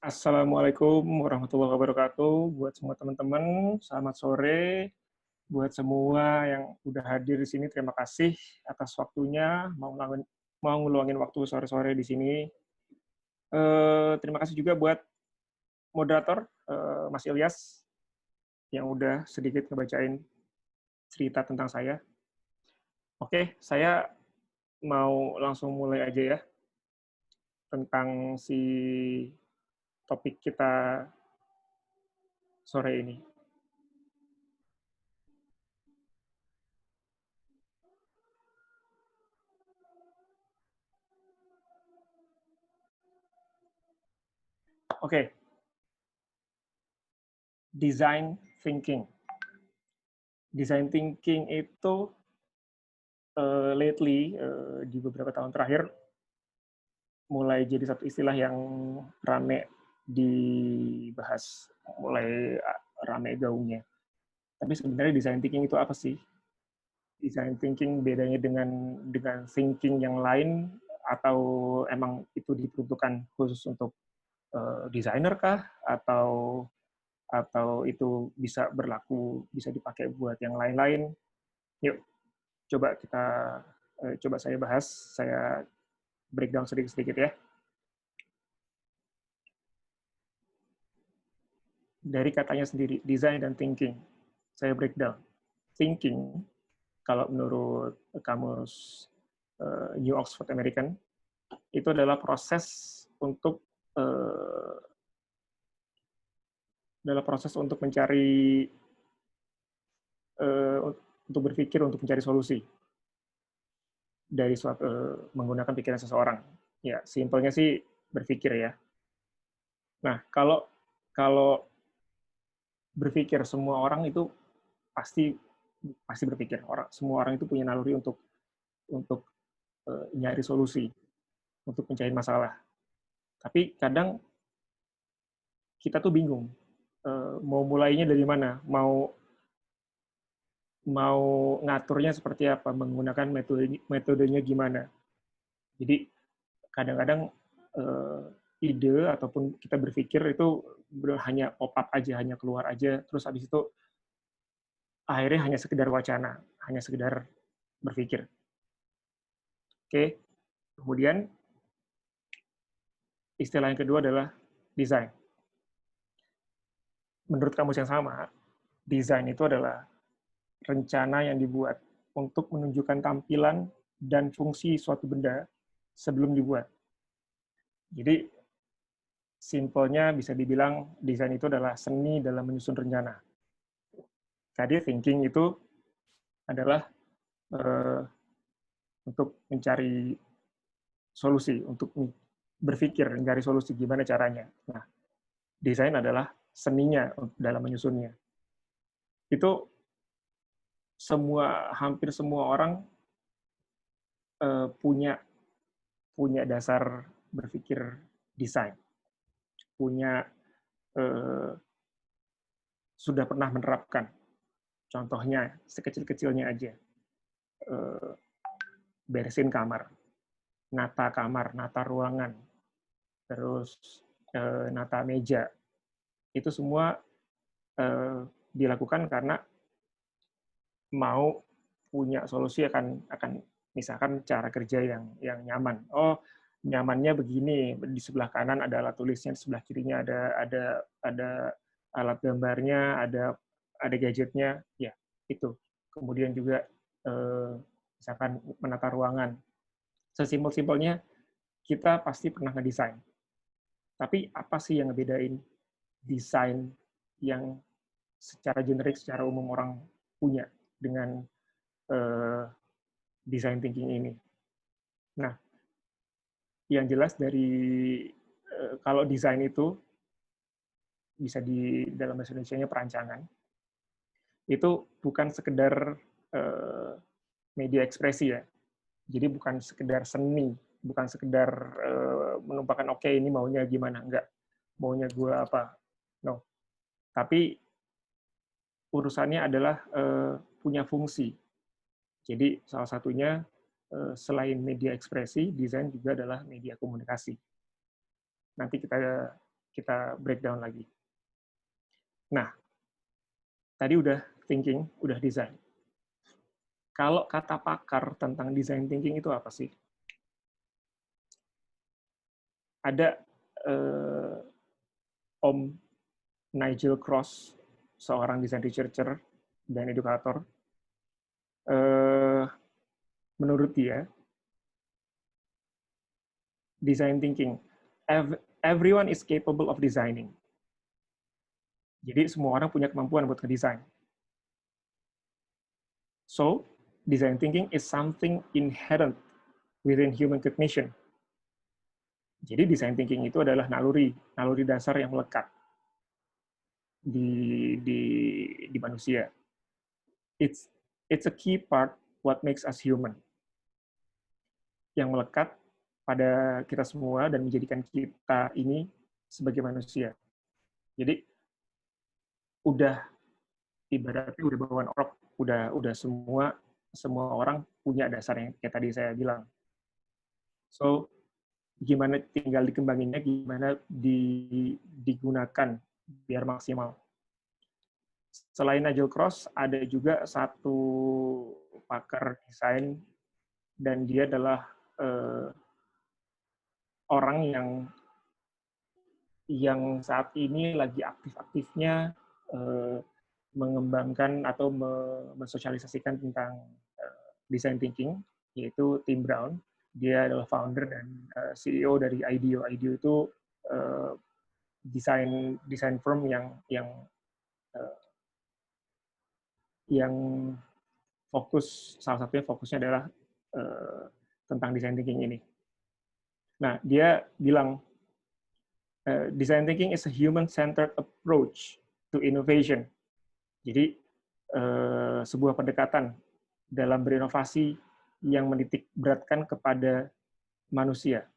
Assalamualaikum warahmatullahi wabarakatuh. Buat semua teman-teman, selamat sore. Buat semua yang udah hadir di sini, terima kasih atas waktunya, mau ngeluangin waktu sore-sore di sini. Terima kasih juga buat moderator, Mas Ilyas, yang udah sedikit ngebacain cerita tentang saya. Oke, saya mau langsung mulai aja ya, tentang si topik kita sore ini. Oke, design thinking. Design thinking itu lately di beberapa tahun terakhir mulai jadi satu istilah yang rame dibahas, mulai rame gaungnya. Tapi sebenarnya design thinking itu apa sih? Design thinking bedanya dengan thinking yang lain, atau emang itu diperuntukkan khusus untuk desainer kah? Atau itu bisa berlaku, bisa dipakai buat yang lain-lain? Yuk, coba saya bahas, saya breakdown sedikit-sedikit ya. Dari katanya sendiri, design dan thinking. Saya breakdown. Thinking, kalau menurut kamus New Oxford American, itu adalah proses untuk mencari, eh, untuk berpikir, untuk mencari solusi dari suatu menggunakan pikiran seseorang. Ya, simpelnya sih berpikir ya. Nah, kalau kalau berpikir, semua orang itu pasti pasti berpikir, semua orang itu punya naluri untuk nyari solusi, untuk mencari masalah. Tapi kadang kita tuh bingung, mau mulainya dari mana, mau mau ngaturnya seperti apa, menggunakan metodenya gimana. Jadi kadang-kadang ide ataupun kita berpikir itu hanya pop up aja, hanya keluar aja, terus habis itu akhirnya hanya sekedar wacana, hanya sekedar berpikir. Oke, kemudian istilah yang kedua adalah desain. Menurut kamus yang sama, desain itu adalah rencana yang dibuat untuk menunjukkan tampilan dan fungsi suatu benda sebelum dibuat. Jadi, simpelnya bisa dibilang desain itu adalah seni dalam menyusun rencana. Tadi thinking itu adalah uh, untuk mencari solusi, untuk berpikir, mencari solusi gimana caranya. Nah, desain adalah seninya dalam menyusunnya. Itu hampir semua orang punya punya dasar berpikir desain, punya eh, sudah pernah menerapkan. Contohnya sekecil-kecilnya aja, eh, beresin kamar, nata ruangan, terus nata meja. Itu semua dilakukan karena mau punya solusi akan misalkan cara kerja yang nyaman. Oh, nyamannya begini, di sebelah kanan ada alat tulisnya, di sebelah kirinya ada alat gambarnya, ada gadgetnya, ya itu. Kemudian juga misalkan menata ruangan. Sesimpel-simpelnya kita pasti pernah ngedesain. Tapi apa sih yang ngebedain desain yang secara generik, secara umum orang punya dengan eh, design thinking ini? Nah, yang jelas dari kalau desain itu bisa di dalam bahasa Indonesia-nya perancangan, itu bukan sekedar eh, media ekspresi ya. Jadi bukan sekedar seni, bukan sekedar menumpahkan oke ini maunya gimana, enggak. Maunya gue apa. No. Tapi urusannya adalah punya fungsi. Jadi salah satunya selain media ekspresi, desain juga adalah media komunikasi. Nanti kita kita breakdown lagi. Nah, tadi udah thinking, udah design. Kalau kata pakar tentang design thinking itu apa sih? Ada Om Nigel Cross, seorang design researcher dan edukator. Menurut dia, design thinking, everyone is capable of designing. Jadi semua orang punya kemampuan buat ngedesain. So, design thinking is something inherent within human cognition. Jadi design thinking itu adalah naluri dasar yang melekat di manusia. It's a key part what makes us human. Yang melekat pada kita semua dan menjadikan kita ini sebagai manusia. Jadi udah ibaratnya udah bawaan orok, udah semua orang punya dasar yang kayak tadi saya bilang. So gimana tinggal dikembanginnya, gimana digunakan biar maksimal. Selain Nigel Cross, ada juga satu pakar desain dan dia adalah orang yang saat ini lagi aktif-aktifnya mengembangkan atau mensosialisasikan tentang design thinking, yaitu Tim Brown. Dia adalah founder dan CEO dari IDEO. IDEO itu desain firm yang fokus, salah satunya fokusnya adalah tentang design thinking ini. Nah, dia bilang design thinking is a human-centered approach to innovation. Jadi sebuah pendekatan dalam berinovasi yang menitik beratkan kepada manusia.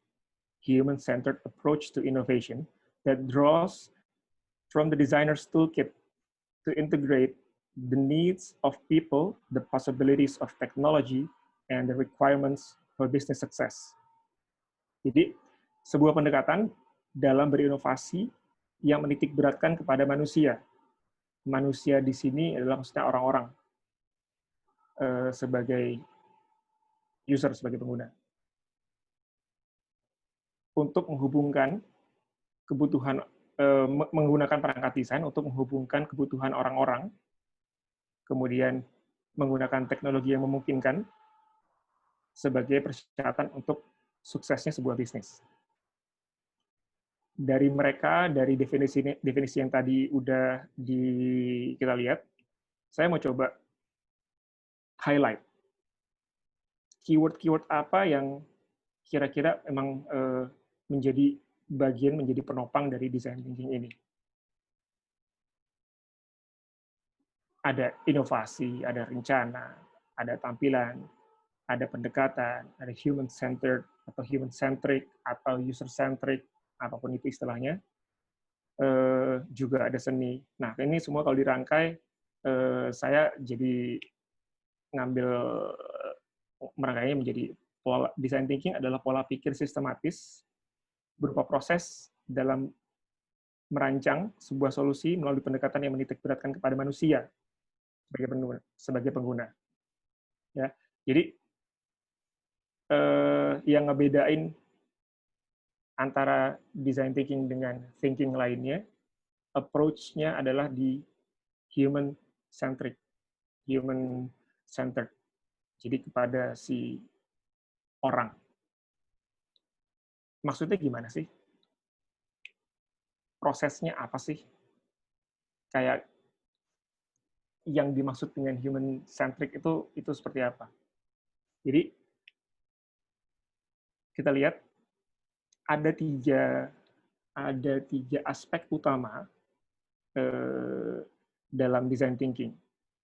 Human-centered approach to innovation that draws from the designer's toolkit to integrate the needs of people, the possibilities of technology, and the requirements for business success. Jadi, sebuah pendekatan dalam berinovasi yang menitik beratkan kepada manusia. Manusia di sini adalah maksudnya orang-orang sebagai user, sebagai pengguna. Untuk menghubungkan kebutuhan, menggunakan perangkat desain untuk menghubungkan kebutuhan orang-orang, kemudian menggunakan teknologi yang memungkinkan sebagai persyaratan untuk suksesnya sebuah bisnis. Dari mereka, dari definisi yang tadi udah kita lihat, saya mau coba highlight keyword-keyword apa yang kira-kira memang menjadi penopang dari design thinking ini. Ada inovasi, ada rencana, ada tampilan, ada pendekatan, ada human-centered, atau human-centric, atau user-centric, apapun itu istilahnya. Juga ada seni. Nah, ini semua kalau dirangkai, saya jadi merangkainya menjadi pola design thinking adalah pola pikir sistematis berupa proses dalam merancang sebuah solusi melalui pendekatan yang menitik beratkan kepada manusia sebagai pengguna. Ya, jadi yang ngebedain antara design thinking dengan thinking lainnya, approach-nya adalah di human-centric, human-centered. Jadi kepada si orang. Maksudnya gimana sih? Prosesnya apa sih? Kayak yang dimaksud dengan human-centric itu seperti apa? Jadi kita lihat ada tiga aspek utama dalam design thinking.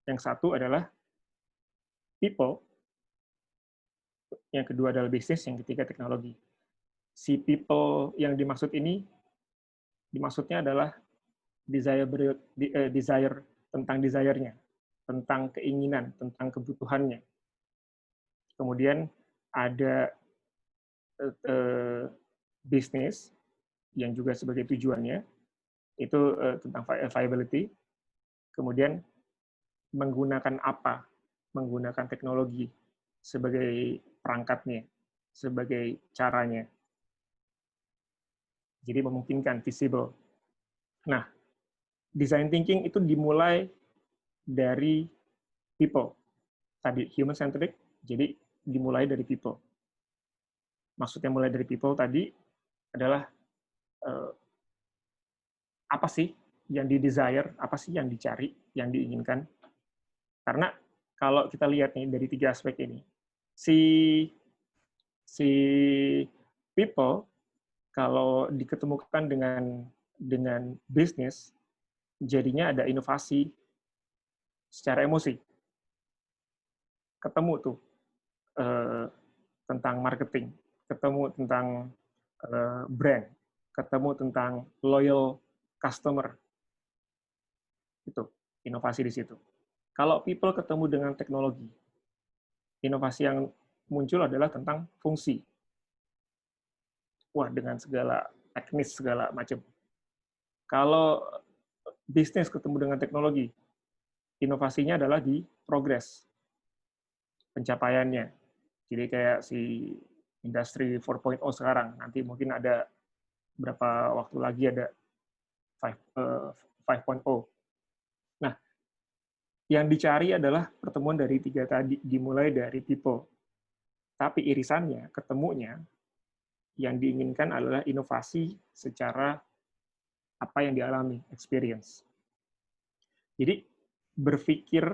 Yang satu adalah people, yang kedua adalah bisnis, yang ketiga teknologi. Si people yang dimaksud ini, dimaksudnya adalah desire tentang desire-nya, tentang keinginan, tentang kebutuhannya. Kemudian ada bisnis, yang juga sebagai tujuannya, itu tentang viability, kemudian menggunakan apa, menggunakan teknologi sebagai perangkatnya, sebagai caranya. Jadi memungkinkan, visible. Nah, design thinking itu dimulai dari people. Tadi human centric, jadi dimulai dari people. Maksudnya mulai dari people tadi adalah eh, apa sih yang di-desire, apa sih yang dicari, yang diinginkan. Karena kalau kita lihat nih dari 3 aspek ini, si si people kalau diketemukan dengan bisnis, jadinya ada inovasi secara emosi. Ketemu tuh eh, tentang marketing, ketemu tentang brand, ketemu tentang loyal customer, itu inovasi di situ. Kalau people ketemu dengan teknologi, inovasi yang muncul adalah tentang fungsi. Wah, dengan segala teknis segala macam. Kalau bisnis ketemu dengan teknologi, inovasinya adalah di progres pencapaiannya. Jadi kayak si industri 4.0 sekarang, nanti mungkin ada berapa waktu lagi ada 5.0. Nah, yang dicari adalah pertemuan dari 3 tadi, dimulai dari people. Tapi irisannya, ketemunya, yang diinginkan adalah inovasi secara apa yang dialami, experience. Jadi, berpikir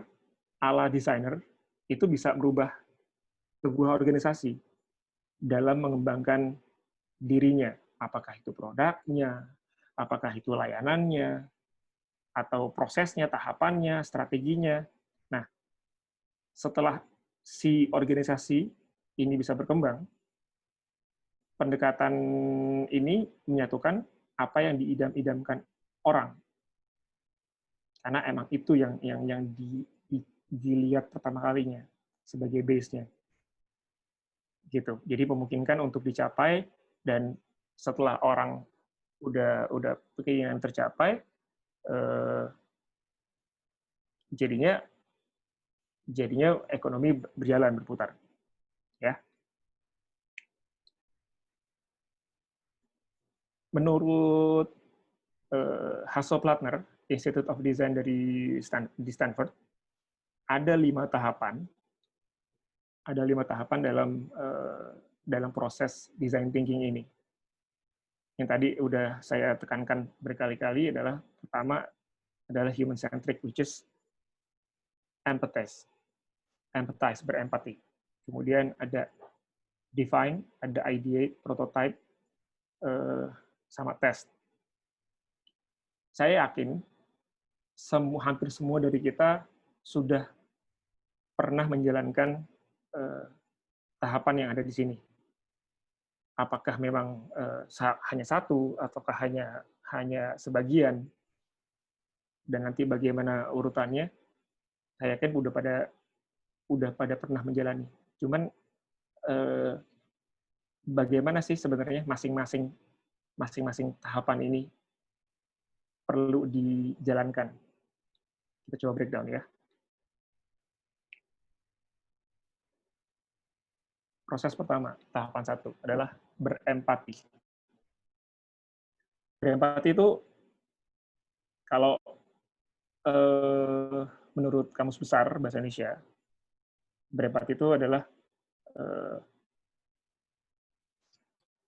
ala desainer itu bisa merubah sebuah organisasi dalam mengembangkan dirinya. Apakah itu produknya, apakah itu layanannya, atau prosesnya, tahapannya, strateginya. Nah, setelah si organisasi ini bisa berkembang, pendekatan ini menyatukan apa yang diidam-idamkan orang. Karena emang itu yang dilihat pertama kalinya sebagai base-nya. Gitu. Jadi memungkinkan untuk dicapai, dan setelah orang udah keinginan tercapai, eh, jadinya ekonomi berjalan berputar, ya. Menurut Hasso-Plattner, Institute of Design di Stanford, ada 5 tahapan, dalam proses design thinking ini. Yang tadi udah saya tekankan berkali-kali adalah, pertama adalah human centric, which is empathize, berempati. Kemudian ada define, ada ideate, prototype, sama test. Saya yakin hampir semua dari kita sudah pernah menjalankan tahapan yang ada di sini. Apakah memang hanya satu, ataukah hanya sebagian, dan nanti bagaimana urutannya, saya yakin udah pada pernah menjalani. Cuman bagaimana sih sebenarnya masing-masing tahapan ini perlu dijalankan. Kita coba breakdown ya. Proses pertama, tahapan 1 adalah berempati. Berempati itu, kalau menurut Kamus Besar Bahasa Indonesia, berempati itu adalah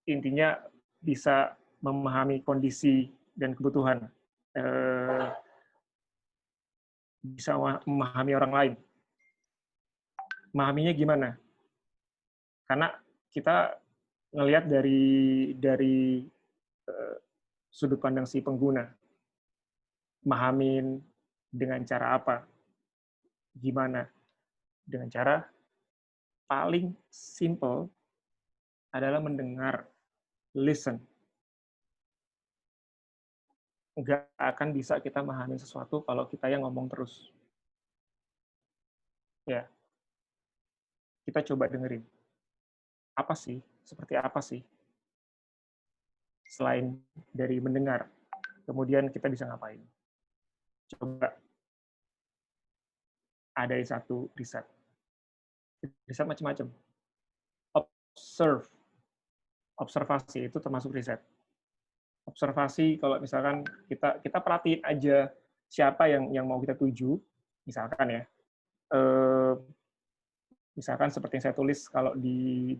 intinya bisa memahami kondisi dan kebutuhan, bisa memahami orang lain. Memahaminya gimana? Karena kita ngelihat dari sudut pandang si pengguna, mahamin dengan cara apa, gimana, dengan cara paling simple adalah mendengar, listen. Nggak akan bisa kita memahami sesuatu kalau kita yang ngomong terus. Ya, kita coba dengerin. Apa sih? Seperti apa sih? selain dari mendengar. Kemudian kita bisa ngapain? Coba ada satu riset. Riset macam-macam. Observasi itu termasuk riset. Observasi kalau misalkan kita perhatiin aja siapa yang mau kita tuju, misalkan ya. Misalkan seperti yang saya tulis kalau di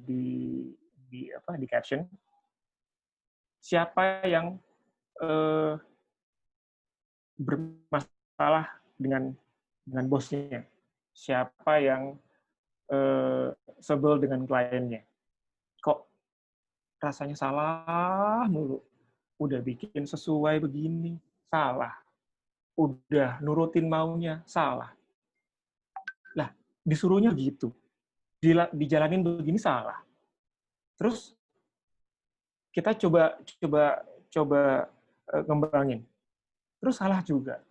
caption, siapa yang bermasalah dengan bosnya, siapa yang sebel dengan kliennya, kok rasanya salah mulu, udah bikin sesuai begini salah, udah nurutin maunya salah, lah disuruhnya gitu, dijalanin begini salah, terus kita coba ngembangin, terus salah juga.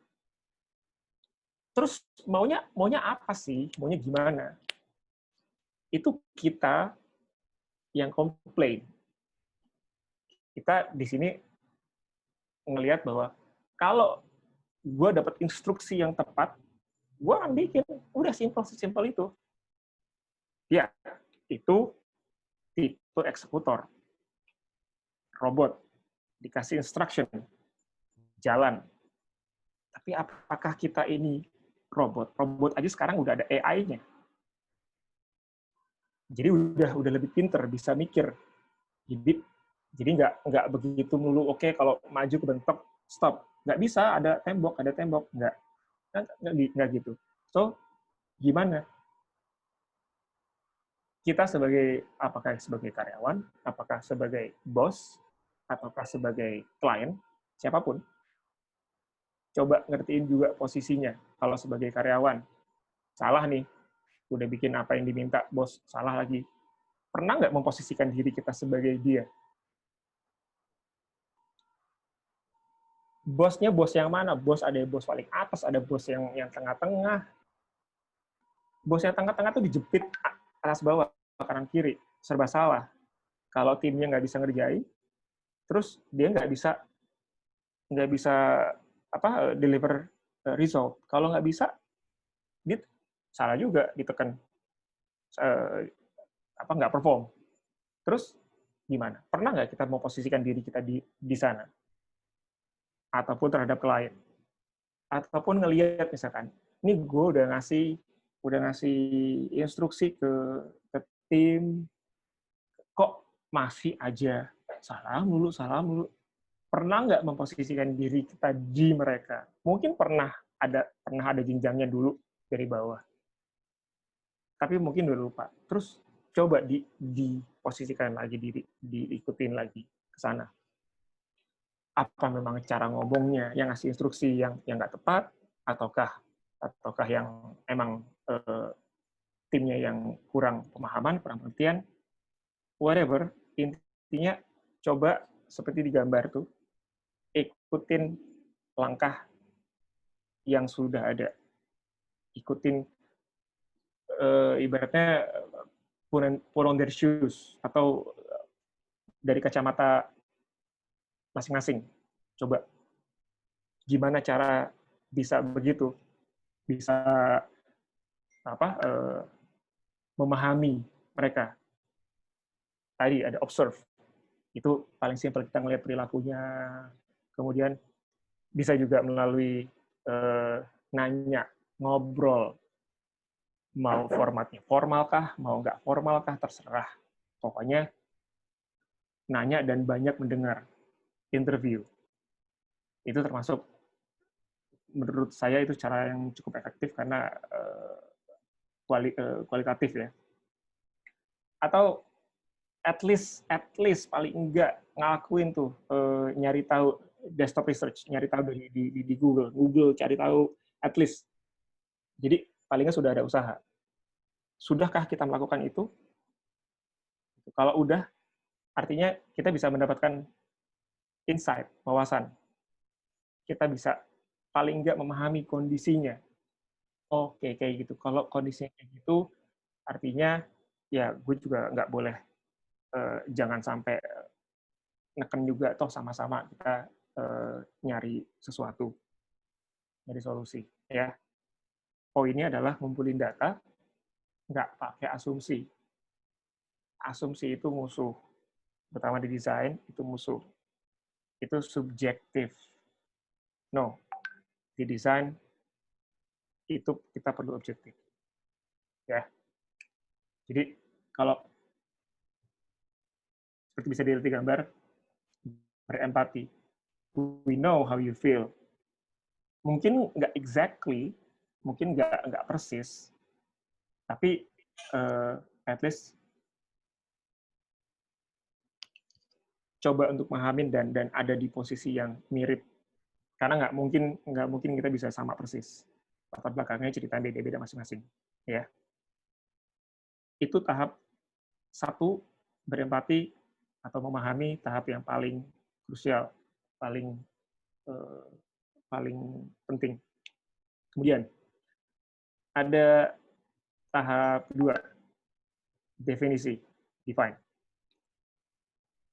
Terus maunya apa sih? Maunya gimana? Itu kita yang komplain. Kita di sini ngelihat bahwa kalau gue dapat instruksi yang tepat, gue akan bikin. Udah sesimpel itu. Ya, itu tipe eksekutor. Robot. Dikasih instruction. Jalan. Tapi apakah kita ini robot? Robot aja sekarang udah ada AI-nya. Jadi udah lebih pinter, bisa mikir. Jadi nggak begitu mulu, oke, kalau maju kebentok, stop. Nggak bisa, ada tembok, nggak gitu. So, gimana? Kita apakah sebagai karyawan, apakah sebagai bos, ataukah sebagai klien, siapapun, coba ngertiin juga posisinya. Kalau sebagai karyawan, salah nih, udah bikin apa yang diminta bos, salah lagi. Pernah nggak memposisikan diri kita sebagai dia? Bosnya bos yang mana? Ada bos paling atas, ada bos yang tengah-tengah. Bos yang tengah-tengah tuh dijepit atas bawah, kanan kiri, serba salah. Kalau timnya nggak bisa ngerjain, terus dia nggak bisa deliver result. Kalau nggak bisa, dia salah juga, ditekan nggak perform. Terus gimana? Pernah nggak kita mau posisikan diri kita di sana? Ataupun terhadap klien? Ataupun ngelihat misalkan, ini gue udah ngasih instruksi ke tim, kok masih aja salah mulu. Pernah nggak memposisikan diri kita di mereka? Mungkin pernah ada jenjangnya dulu dari bawah, tapi mungkin udah lupa. Terus coba diposisikan lagi, diikutin lagi ke sana. Apa memang cara ngomongnya yang ngasih instruksi yang nggak tepat, ataukah yang emang timnya yang kurang pemahaman, kurang pengertian, whatever. Intinya coba seperti digambar tuh, ikutin langkah yang sudah ada. Ikutin ibaratnya put on their shoes, atau dari kacamata masing-masing. Coba gimana cara bisa begitu, bisa memahami mereka. Tadi ada observe, itu paling simpel, kita ngelihat perilakunya. Kemudian bisa juga melalui nanya, ngobrol, mau formatnya formalkah, mau nggak formalkah, terserah. Pokoknya nanya dan banyak mendengar, interview. Itu termasuk, menurut saya itu cara yang cukup efektif karena kualitatif ya. Atau at least paling enggak ngelakuin tuh, nyari tahu desktop research, nyari tahu di Google cari tahu at least. Jadi palingnya sudah ada usaha. Sudahkah kita melakukan itu? Kalau udah, artinya kita bisa mendapatkan insight, wawasan. Kita bisa paling enggak memahami kondisinya. Oke, kayak gitu. Kalau kondisinya kayak gitu, artinya ya gue juga nggak boleh, jangan sampai neken juga, toh sama-sama kita nyari sesuatu, nyari solusi. Ya, poinnya adalah ngumpulin data, nggak pakai asumsi. Asumsi itu musuh, terutama di desain itu musuh. Itu subjektif. No, di desain itu kita perlu objektif. Ya, jadi kalau seperti bisa dilihat di gambar, berempati. We know how you feel. Mungkin nggak exactly, mungkin nggak persis, tapi at least coba untuk memahami dan ada di posisi yang mirip. Karena nggak mungkin kita bisa sama persis. Latar belakangnya cerita beda-beda masing-masing. Ya, itu tahap satu, berempati atau memahami, tahap yang paling krusial, paling eh, paling penting. Kemudian ada tahap kedua, definisi, define.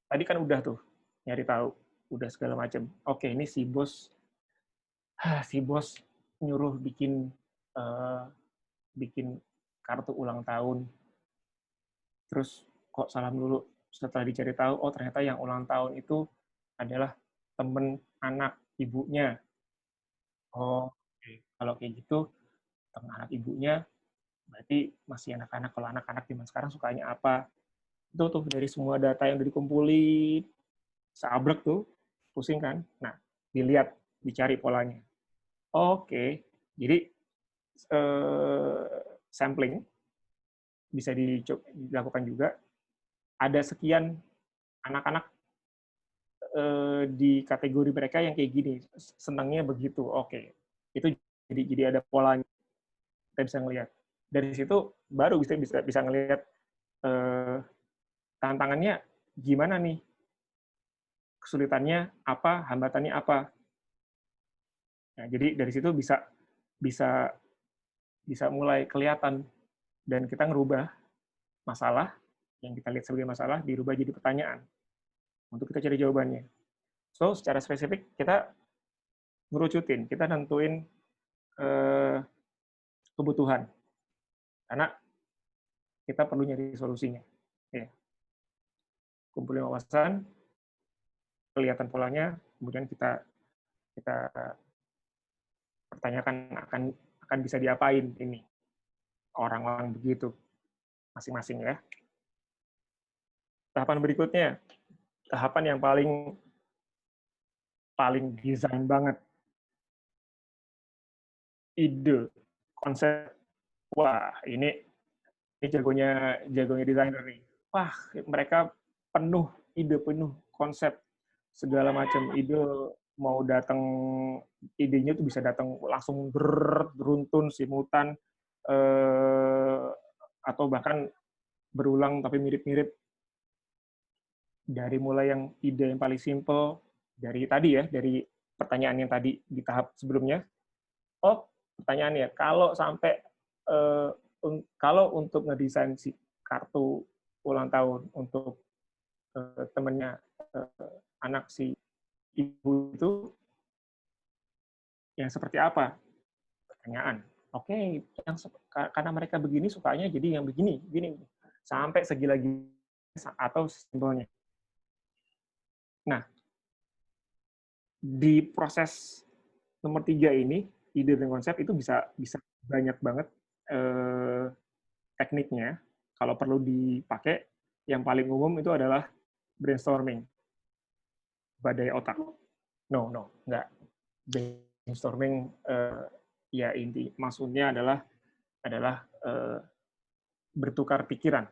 Tadi kan udah tuh nyari tahu, udah segala macam. Oke, ini si bos nyuruh bikin kartu ulang tahun. Terus kok salah dulu. Setelah dicari tahu, oh ternyata yang ulang tahun itu adalah temen anak ibunya. Oh, kalau kayak gitu, temen anak ibunya berarti masih anak-anak. Kalau anak-anak zaman sekarang sukanya apa? Itu tuh dari semua data yang udah dikumpulin, seabrek tuh, pusing kan? Nah, dilihat, dicari polanya. Oke, jadi sampling bisa dilakukan juga. Ada sekian anak-anak di kategori mereka yang kayak gini, senangnya begitu. Oke, itu jadi ada polanya. Kita bisa ngelihat. Dari situ baru bisa ngelihat tantangannya gimana nih, kesulitannya apa, hambatannya apa. Nah, jadi dari situ bisa bisa bisa mulai kelihatan dan kita ngerubah masalah yang kita lihat sebagai masalah dirubah jadi pertanyaan untuk kita cari jawabannya. So, secara spesifik kita ngerucutin, kita nentuin kebutuhan karena kita perlu nyari solusinya. Ya. Kumpulin wawasan, kelihatan polanya, kemudian kita pertanyakan akan bisa diapain ini orang-orang begitu masing-masing ya. Tahapan berikutnya, tahapan yang paling desain banget, ide, konsep. Wah, ini jagonya desainer nih. Wah, mereka penuh ide, penuh konsep, segala macam ide. Mau datang, idenya tuh bisa datang langsung beruntun simultan atau bahkan berulang tapi mirip-mirip. Dari mulai yang ide yang paling simple dari tadi ya, dari pertanyaan yang tadi di tahap sebelumnya. Oh, pertanyaannya, kalau untuk ngedesain si kartu ulang tahun untuk temennya anak si ibu itu, yang seperti apa? Pertanyaan. Oke, karena mereka begini sukanya, jadi yang begini, sampai segi-lagi atau simbolnya. Nah, di proses nomor 3 ini, ide dan konsep itu bisa banyak banget tekniknya. Kalau perlu dipakai, yang paling umum itu adalah brainstorming, badai otak. No, nggak. Brainstorming, ya maksudnya adalah bertukar pikiran,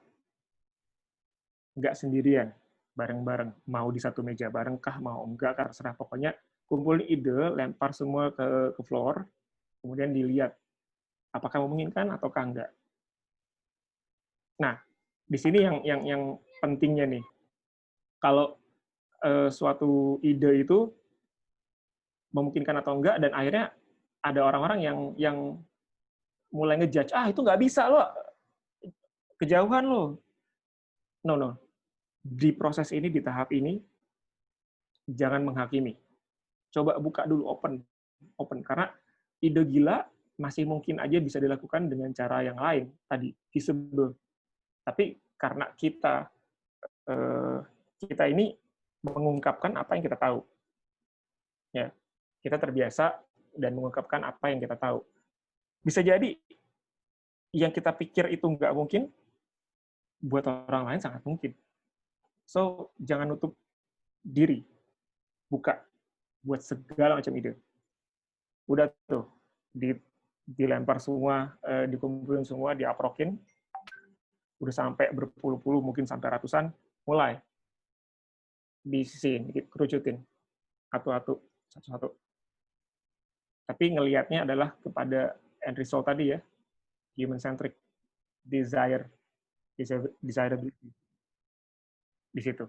nggak sendirian, bareng-bareng. Mau di satu meja bareng kah, mau enggak kah, terserah. Pokoknya kumpulin ide, lempar semua ke floor, kemudian dilihat apakah memungkinkan ataukah enggak. Nah, di sini yang pentingnya nih, kalau suatu ide itu memungkinkan atau enggak, dan akhirnya ada orang-orang yang mulai ngejudge, itu nggak bisa lo, kejauhan lo. No. Di proses ini, di tahap ini, jangan menghakimi. Coba buka dulu, open. Karena ide gila masih mungkin aja bisa dilakukan dengan cara yang lain, tadi, feasible. Tapi karena kita ini mengungkapkan apa yang kita tahu. Ya, kita terbiasa dan mengungkapkan apa yang kita tahu. Bisa jadi yang kita pikir itu nggak mungkin, buat orang lain sangat mungkin. So, jangan nutup diri, buka buat segala macam ide. Udah tuh, dilempar semua, dikumpulin semua, diaprokin, udah sampai berpuluh-puluh, mungkin sampai ratusan, mulai disisihin, kerucutin, satu-satu. Tapi ngelihatnya adalah kepada end result tadi ya, human-centric, desirability, di situ.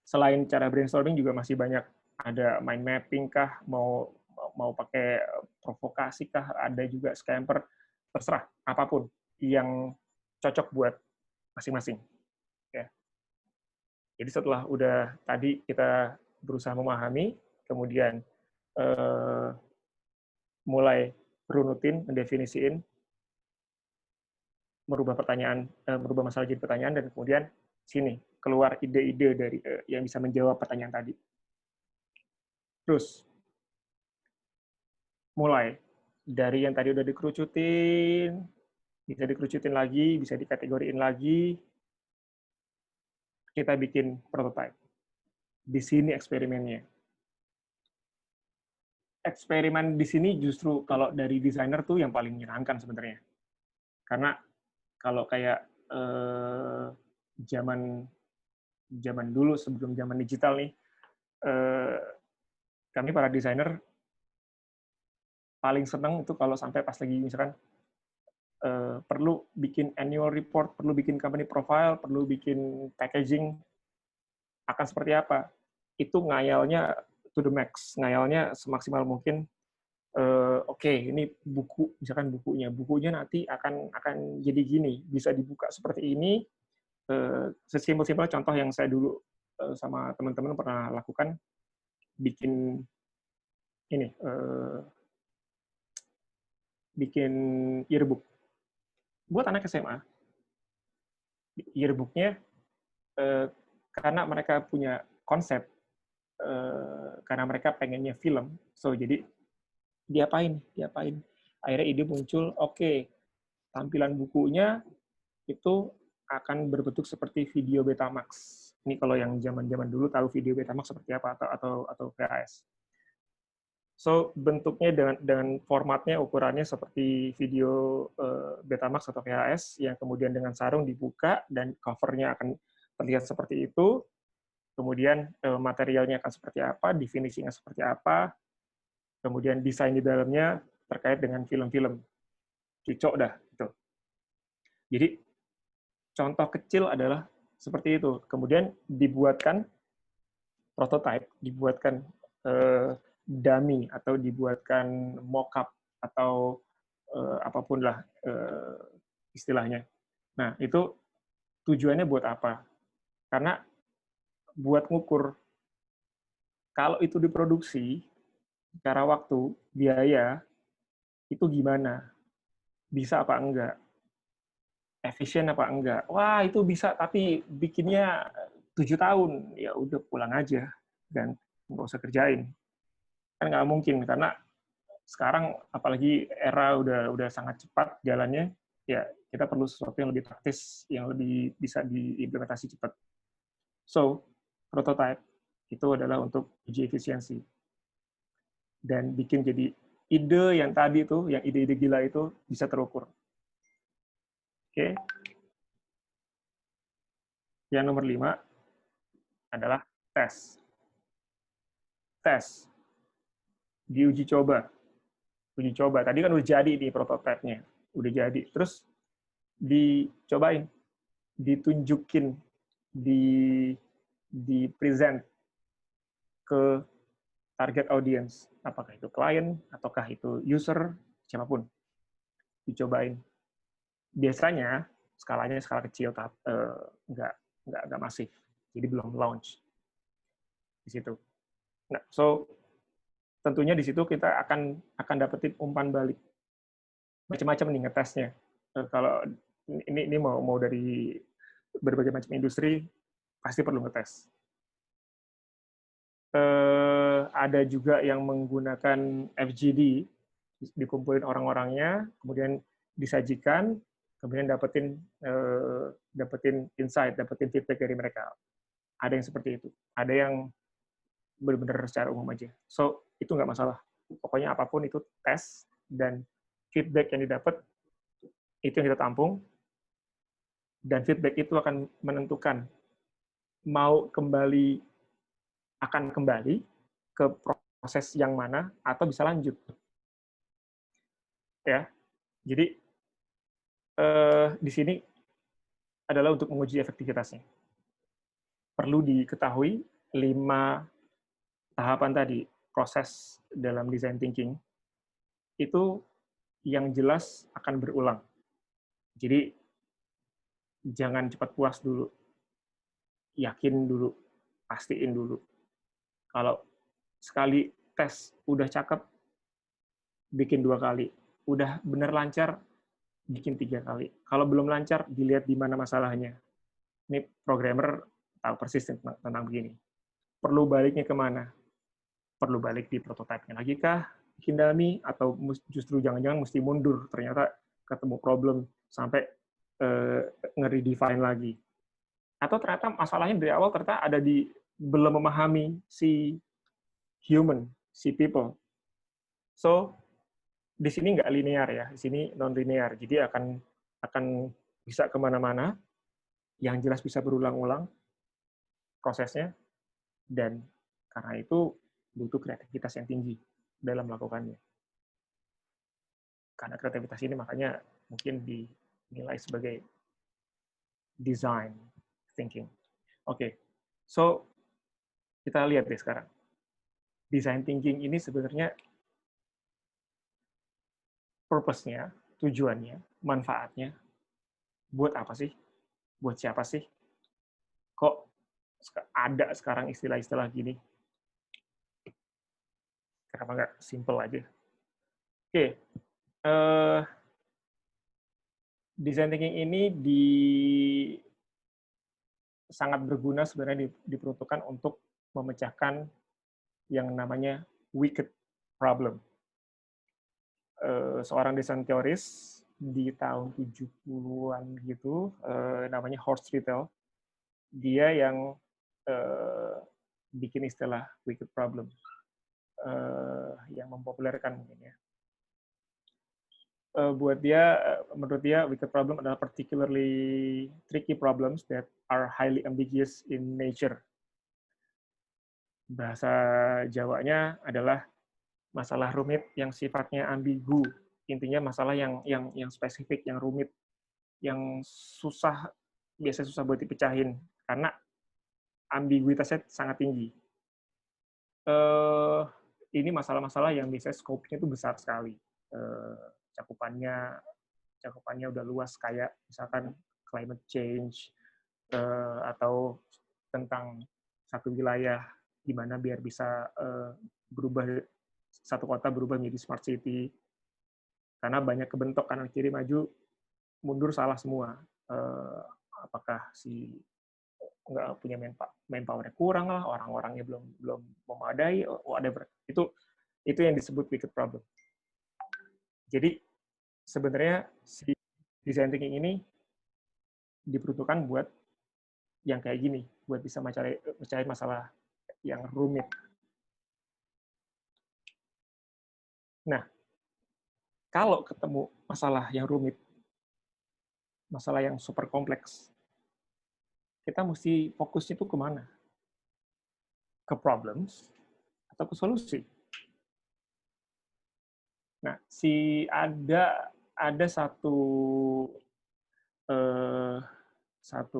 Selain cara brainstorming juga masih banyak, ada mind mapping kah, mau pakai provokasi kah, ada juga scamper, terserah, apapun yang cocok buat masing-masing. Ya. Jadi setelah udah tadi kita berusaha memahami, kemudian mulai runutin, mendefinisiin, merubah masalah jadi pertanyaan, dan kemudian sini keluar ide-ide dari yang bisa menjawab pertanyaan tadi. Terus mulai dari yang tadi udah dikerucutin, bisa dikerucutin lagi, bisa dikategoriin lagi, kita bikin prototype. Di sini eksperimennya. Eksperimen di sini justru kalau dari desainer tuh yang paling menyenangkan sebenarnya. Karena kalau kayak zaman dulu sebelum zaman digital nih, kami para desainer paling seneng itu kalau sampai pas lagi misalkan perlu bikin annual report, perlu bikin company profile, perlu bikin packaging, akan seperti apa. Itu ngayalnya to the max, ngayalnya semaksimal mungkin. Oke, ini buku, misalkan bukunya nanti akan jadi gini, bisa dibuka seperti ini. Sesimpel-simpel contoh yang saya dulu sama teman-teman pernah lakukan, bikin ini, bikin yearbook buat anak SMA. Yearbooknya karena mereka punya konsep, karena mereka pengennya film, so jadi diapain. Akhirnya ide muncul, oke, tampilan bukunya itu akan berbentuk seperti video Betamax. Ini kalau yang zaman-zaman dulu tahu video Betamax seperti apa, atau VHS. So, bentuknya dengan formatnya, ukurannya seperti video Betamax atau VHS, yang kemudian dengan sarung dibuka, dan covernya akan terlihat seperti itu. Kemudian materialnya akan seperti apa, definisinya seperti apa, kemudian desain di dalamnya terkait dengan film-film. Cocok dah. Gitu. Jadi, contoh kecil adalah seperti itu. Kemudian dibuatkan prototype, dibuatkan dummy, atau dibuatkan mock-up, atau apapun lah istilahnya. Nah, itu tujuannya buat apa? Karena buat ngukur kalau itu diproduksi, secara waktu, biaya, itu gimana? Bisa apa enggak? Efisien apa enggak? Wah, itu bisa, tapi bikinnya 7 tahun. Ya udah, pulang aja. Dan nggak usah kerjain. Kan nggak mungkin, karena sekarang apalagi era udah sangat cepat jalannya, ya kita perlu sesuatu yang lebih praktis, yang lebih bisa diimplementasi cepat. So, prototype itu adalah untuk uji efisiensi. Dan bikin jadi ide yang tadi tuh, yang ide-ide gila itu bisa terukur. Oke. Yang nomor 5 adalah tes. Tes. Diuji coba. Uji coba. Tadi kan udah jadi nih prototipenya. Udah jadi. Terus dicobain. Ditunjukin. Di present ke target audience. Apakah itu klien, ataukah itu user, siapapun. Dicobain. Biasanya, skalanya skala kecil, nggak masif. Jadi belum launch. Di situ. Nah, so tentunya di situ kita akan dapetin umpan balik macam-macam nih ngetesnya. Kalau ini mau dari berbagai macam industri pasti perlu ngetes. Ada juga yang menggunakan FGD, dikumpulin orang-orangnya, kemudian disajikan, kemudian dapetin insight, dapetin feedback dari mereka. Ada yang seperti itu. Ada yang benar-benar secara umum aja. So, itu nggak masalah. Pokoknya apapun itu tes, dan feedback yang didapat, itu yang kita tampung, dan feedback itu akan menentukan mau akan kembali ke proses yang mana, atau bisa lanjut. Ya, jadi di sini adalah untuk menguji efektivitasnya. Perlu diketahui 5 tahapan tadi, proses dalam design thinking, itu yang jelas akan berulang. Jadi, jangan cepat puas dulu. Yakin dulu, pastiin dulu. Kalau sekali tes udah cakep, bikin 2 kali. Udah bener lancar, bikin 3 kali. Kalau belum lancar, dilihat di mana masalahnya. Ini programmer tahu persis tentang begini. Perlu baliknya kemana? Perlu balik di prototipe-nya lagi kah? Bikin dummy? Atau justru jangan-jangan mesti mundur, ternyata ketemu problem sampai nge-redefine lagi. Atau ternyata masalahnya dari awal ternyata ada di belum memahami si human, si people. So, di sini nggak linear ya, di sini non-linear. Jadi akan bisa kemana-mana, yang jelas bisa berulang-ulang prosesnya, dan karena itu butuh kreativitas yang tinggi dalam melakukannya. Karena kreativitas ini makanya mungkin dinilai sebagai design thinking. Oke, so kita lihat deh sekarang. Design thinking ini sebenarnya purpose-nya, tujuannya, manfaatnya, buat apa sih? Buat siapa sih? Kok ada sekarang istilah-istilah gini? Kenapa nggak simple aja? Oke, design thinking ini sangat berguna sebenarnya diperuntukkan untuk memecahkan yang namanya wicked problem. Seorang desain teoris di tahun 70-an gitu, namanya Horst Rittel, dia yang bikin istilah wicked problem, yang mempopulerkan mungkin ya. Buat dia, menurut dia, wicked problem adalah particularly tricky problems that are highly ambiguous in nature. Bahasa Jawanya adalah masalah rumit yang sifatnya ambigu. Intinya masalah yang spesifik, yang rumit, yang biasanya susah buat dipecahin, karena ambiguitasnya sangat tinggi. Ini masalah-masalah yang biasanya scope-nya itu besar sekali. Cakupannya udah luas, kayak misalkan climate change, atau tentang satu wilayah gimana biar bisa berubah, satu kota berubah menjadi smart city, karena banyak kebentok kanan kiri maju mundur salah semua. Apakah si nggak punya manpower-nya kurang lah, orang-orangnya belum memadai, whatever. Itu yang disebut wicked problem. Jadi sebenarnya si design thinking ini diperuntukkan buat yang kayak gini, buat bisa mencari masalah yang rumit. Nah, kalau ketemu masalah yang rumit, masalah yang super kompleks, kita mesti fokusnya tuh kemana? Ke problems atau ke solusi? Nah, ada eh, satu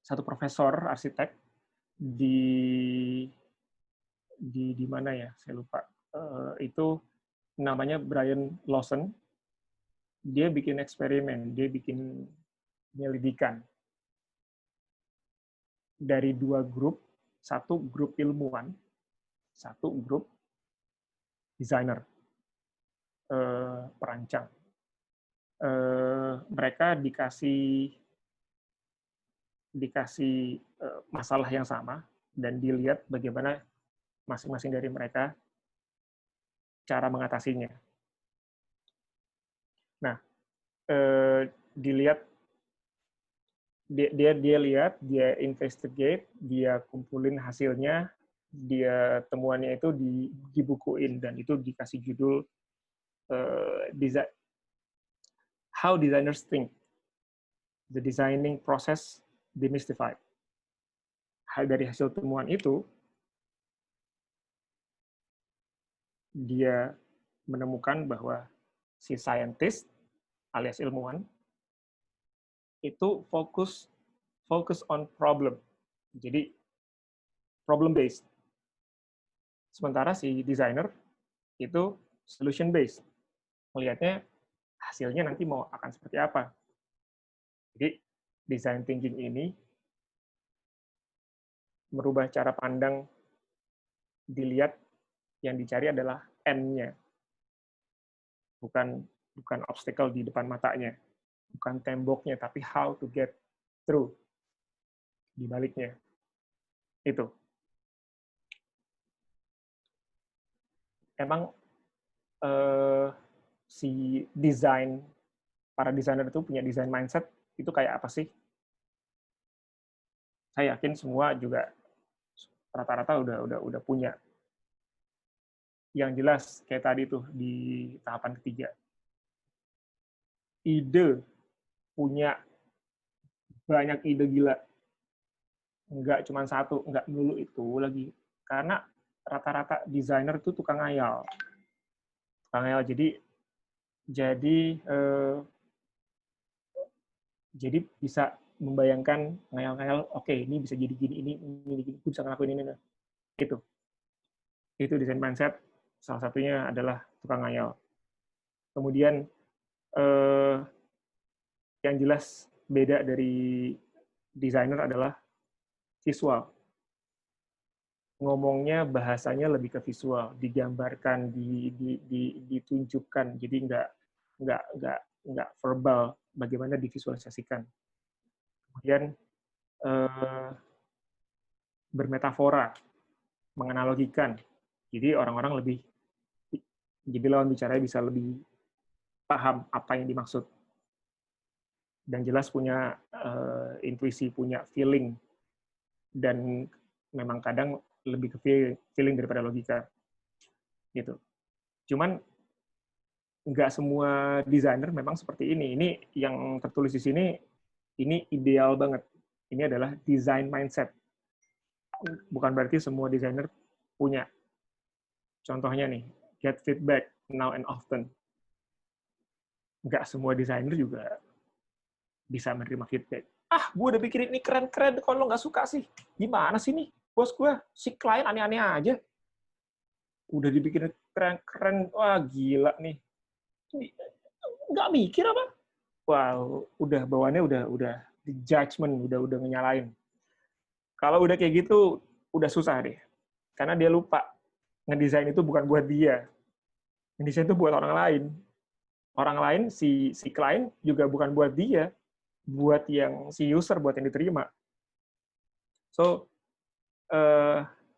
satu profesor arsitek di di mana ya, saya lupa. Itu namanya Brian Lawson. Dia bikin eksperimen, dia bikin penyelidikan dari 2 grup satu grup ilmuwan, satu grup desainer, perancang. Mereka dikasih masalah yang sama dan dilihat bagaimana masing-masing dari mereka cara mengatasinya. Nah, dilihat dia lihat, dia investigate, dia kumpulin hasilnya, dia temuannya itu dibukuin dan itu dikasih judul How Designers Think, The Designing Process Demystified. Dari hasil temuan itu, dia menemukan bahwa si scientist alias ilmuwan itu fokus on problem. Jadi problem based. Sementara si designer itu solution based. Melihatnya hasilnya nanti akan seperti apa. Jadi design thinking ini merubah cara pandang, dilihat yang dicari adalah end-nya. Bukan obstacle di depan matanya. Bukan temboknya, tapi how to get through di baliknya. Itu. Emang si para desainer itu punya design mindset itu kayak apa sih? Saya yakin semua juga rata-rata udah punya. Yang jelas kayak tadi tuh di tahapan ketiga. Ide, punya banyak ide gila. Enggak cuma satu, enggak melulu itu lagi. Karena rata-rata desainer itu tukang ngayal. Jadi bisa membayangkan ngayal-ngayal, oke, ini bisa jadi gini, ini bisa ngelakuin ini. Itu desain mindset, salah satunya adalah tukang ngayal. Kemudian yang jelas beda dari desainer adalah visual. Ngomongnya bahasanya lebih ke visual, digambarkan, ditunjukkan, jadi nggak verbal, bagaimana divisualisasikan. Kemudian bermetafora, menganalogikan, jadi orang-orang jadi lawan bicaranya bisa lebih paham apa yang dimaksud, dan jelas punya intuisi, punya feeling, dan memang kadang lebih ke feeling daripada logika, gitu. Cuman nggak semua desainer memang seperti ini. Ini yang tertulis di sini, ini ideal banget. Ini adalah design mindset. Bukan berarti semua desainer punya. Contohnya nih, get feedback now and often. Nggak semua desainer juga bisa menerima feedback. Gue udah bikin ini keren-keren, kalau lo nggak suka sih, gimana sih nih? Bos gue, si klien aneh-aneh aja. Udah dibikin keren-keren, wah gila nih. Nggak mikir apa? Wow, udah bawaannya udah di judgment, udah ngenyalain. Kalau udah kayak gitu, udah susah deh. Karena dia lupa, ngedesain itu bukan buat dia. Ngedesain itu buat orang lain. Orang lain, si klien juga bukan buat dia, buat si user, buat yang diterima. So,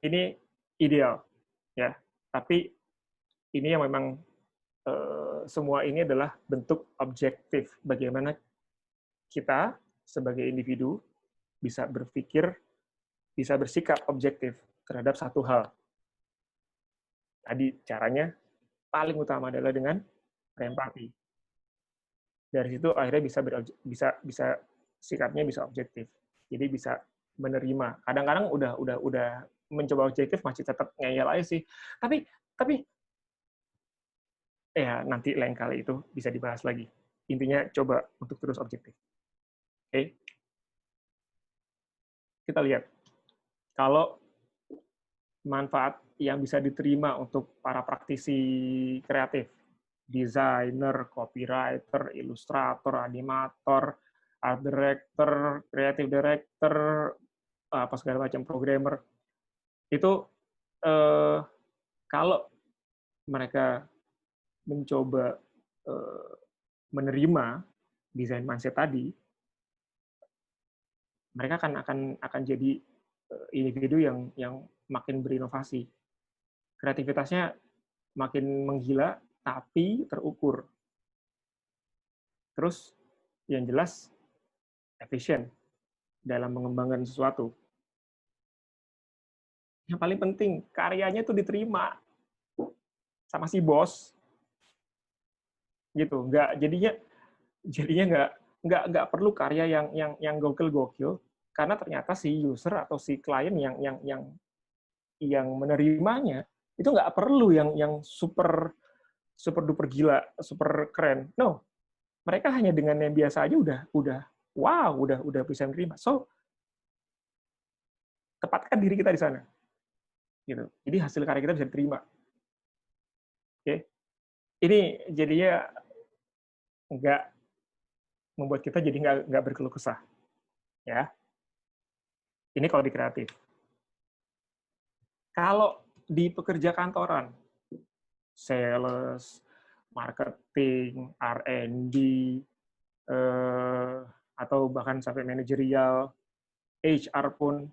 ini ideal, ya. Tapi ini yang memang semua ini adalah bentuk objektif. Bagaimana kita sebagai individu bisa berpikir, bisa bersikap objektif terhadap satu hal. Tadi caranya paling utama adalah dengan empati. Dari situ akhirnya bisa sikapnya bisa objektif. Jadi bisa menerima. Kadang-kadang udah mencoba objektif masih tetap ngeyel aja sih. Tapi ya nanti lain kali itu bisa dibahas lagi. Intinya coba untuk terus objektif. Oke. Kita lihat. Kalau manfaat yang bisa diterima untuk para praktisi kreatif, desainer, copywriter, ilustrator, animator, art director, creative director, apa segala macam programmer, Itu kalau mereka mencoba menerima desain mindset tadi, mereka akan jadi individu yang makin berinovasi. Kreativitasnya makin menggila, tapi terukur. Terus yang jelas efisien dalam mengembangkan sesuatu. Yang paling penting karyanya itu diterima sama si bos, gitu. Jadinya nggak perlu karya yang gokil-gokil, karena ternyata si user atau si klien yang menerimanya itu nggak perlu yang super super duper gila, super keren. No, mereka hanya dengan yang biasa aja udah wow, udah bisa menerima. So, tepatkan diri kita di sana. Gitu. Jadi hasil karya kita bisa diterima. Oke. Okay? Ini jadinya nggak membuat kita jadi nggak berkeluh kesah. Ya. Ini kalau di kreatif. Kalau di pekerja kantoran, sales, marketing, R&D, atau bahkan sampai manajerial, HR pun,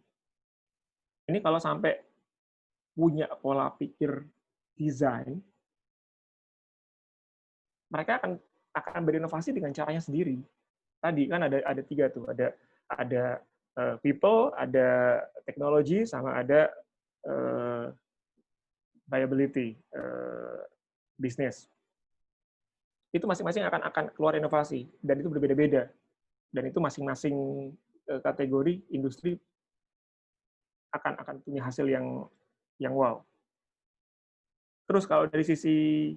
ini kalau sampai punya pola pikir desain, mereka akan berinovasi dengan caranya sendiri. Tadi kan ada tiga tuh, ada people, ada teknologi, sama ada viability bisnis. Itu masing-masing akan keluar inovasi, dan itu berbeda-beda, dan itu masing-masing kategori industri akan punya hasil yang wow. Terus kalau dari sisi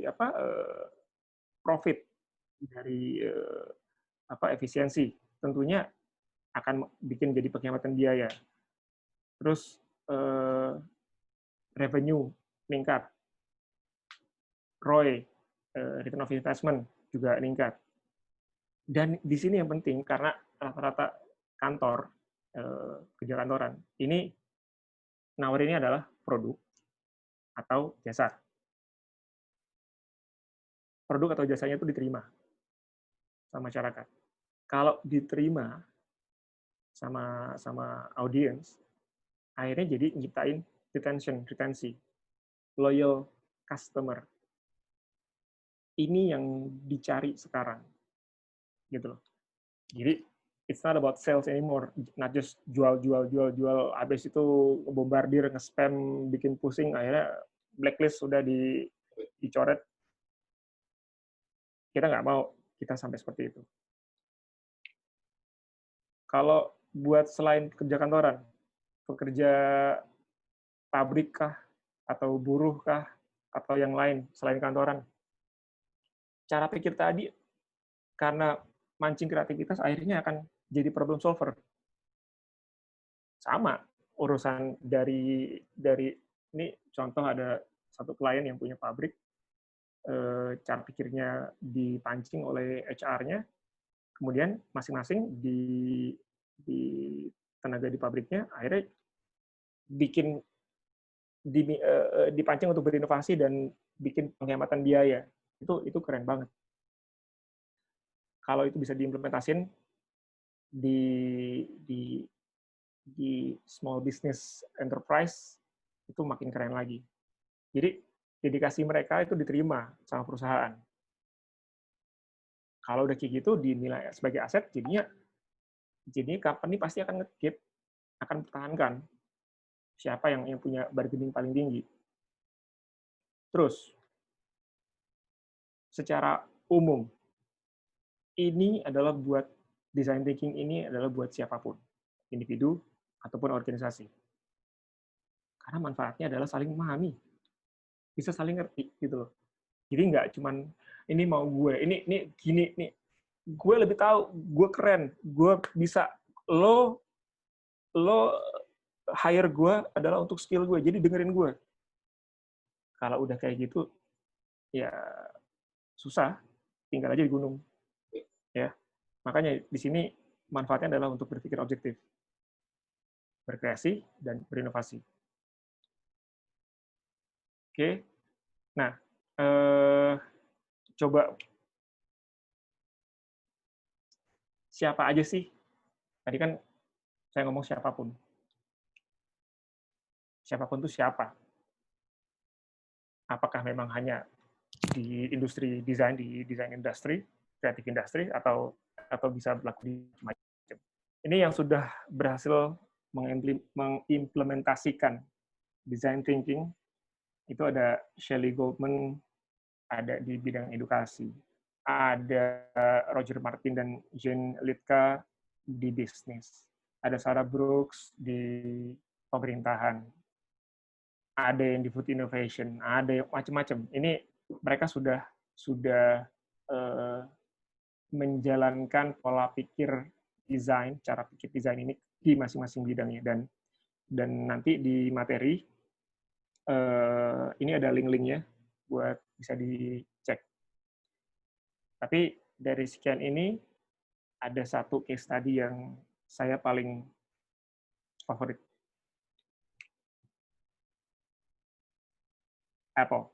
apa profit dari efisiensi, tentunya akan bikin jadi penghematan biaya. Terus revenue meningkat, ROI, return of investment juga meningkat. Dan di sini yang penting, karena rata-rata kantor, kerja kantoran, ini nawarinnya adalah produk atau jasa. Produk atau jasanya itu diterima sama masyarakat. Kalau diterima sama audiens, akhirnya jadi nyiptain retensi, loyal customer. Ini yang dicari sekarang, gitu loh. Jadi it's not about sales anymore, not just jual, habis itu bombardir, nge-spam, bikin pusing, akhirnya blacklist sudah dicoret. Kita nggak mau kita sampai seperti itu. Kalau buat selain pekerja kantoran, pekerja pabrik kah, atau buruh kah, atau yang lain selain kantoran, cara pikir tadi karena mancing kreativitas akhirnya akan jadi problem solver. Sama urusan dari ini contoh, ada satu klien yang punya pabrik, cara pikirnya dipancing oleh HR-nya, kemudian masing-masing di tenaga di pabriknya akhirnya bikin dipancing untuk berinovasi dan bikin penghematan biaya. Itu keren banget. Kalau itu bisa diimplementasin di di di small business enterprise, itu makin keren lagi. Jadi dedikasi mereka itu diterima sama perusahaan. Kalau udah kayak gitu dinilai sebagai aset, jadinya company pasti akan nge-keep, akan pertahankan siapa yang punya bargaining paling tinggi. Terus secara umum, ini adalah buat design thinking, ini adalah buat siapapun, individu ataupun organisasi. Karena manfaatnya adalah saling memahami, bisa saling ngerti gitu loh. Jadi nggak cuman ini mau gue, ini gini nih, gue lebih tahu, gue keren, gue bisa, lo hire gue adalah untuk skill gue, jadi dengerin gue. Kalau udah kayak gitu, ya susah, tinggal aja di gunung. Ya, makanya di sini manfaatnya adalah untuk berpikir objektif. berkreasi, dan berinovasi. Oke, nah coba siapa aja sih? Tadi kan saya ngomong siapapun. Siapapun itu siapa? Apakah memang hanya di industri desain, di desain industri, kreatif industri, atau bisa berlaku di macam-macam. Ini yang sudah berhasil mengimplementasikan design thinking itu ada Shelley Goldman, ada di bidang edukasi, ada Roger Martin dan Jane Litka di bisnis, ada Sarah Brooks di pemerintahan, ada yang di food innovation, ada yang macam-macam. Ini mereka sudah menjalankan pola pikir desain, cara pikir desain ini di masing-masing bidangnya. Dan nanti di materi ini ada link-linknya buat bisa dicek. Tapi dari sekian ini ada satu case study yang saya paling favorit. Apple.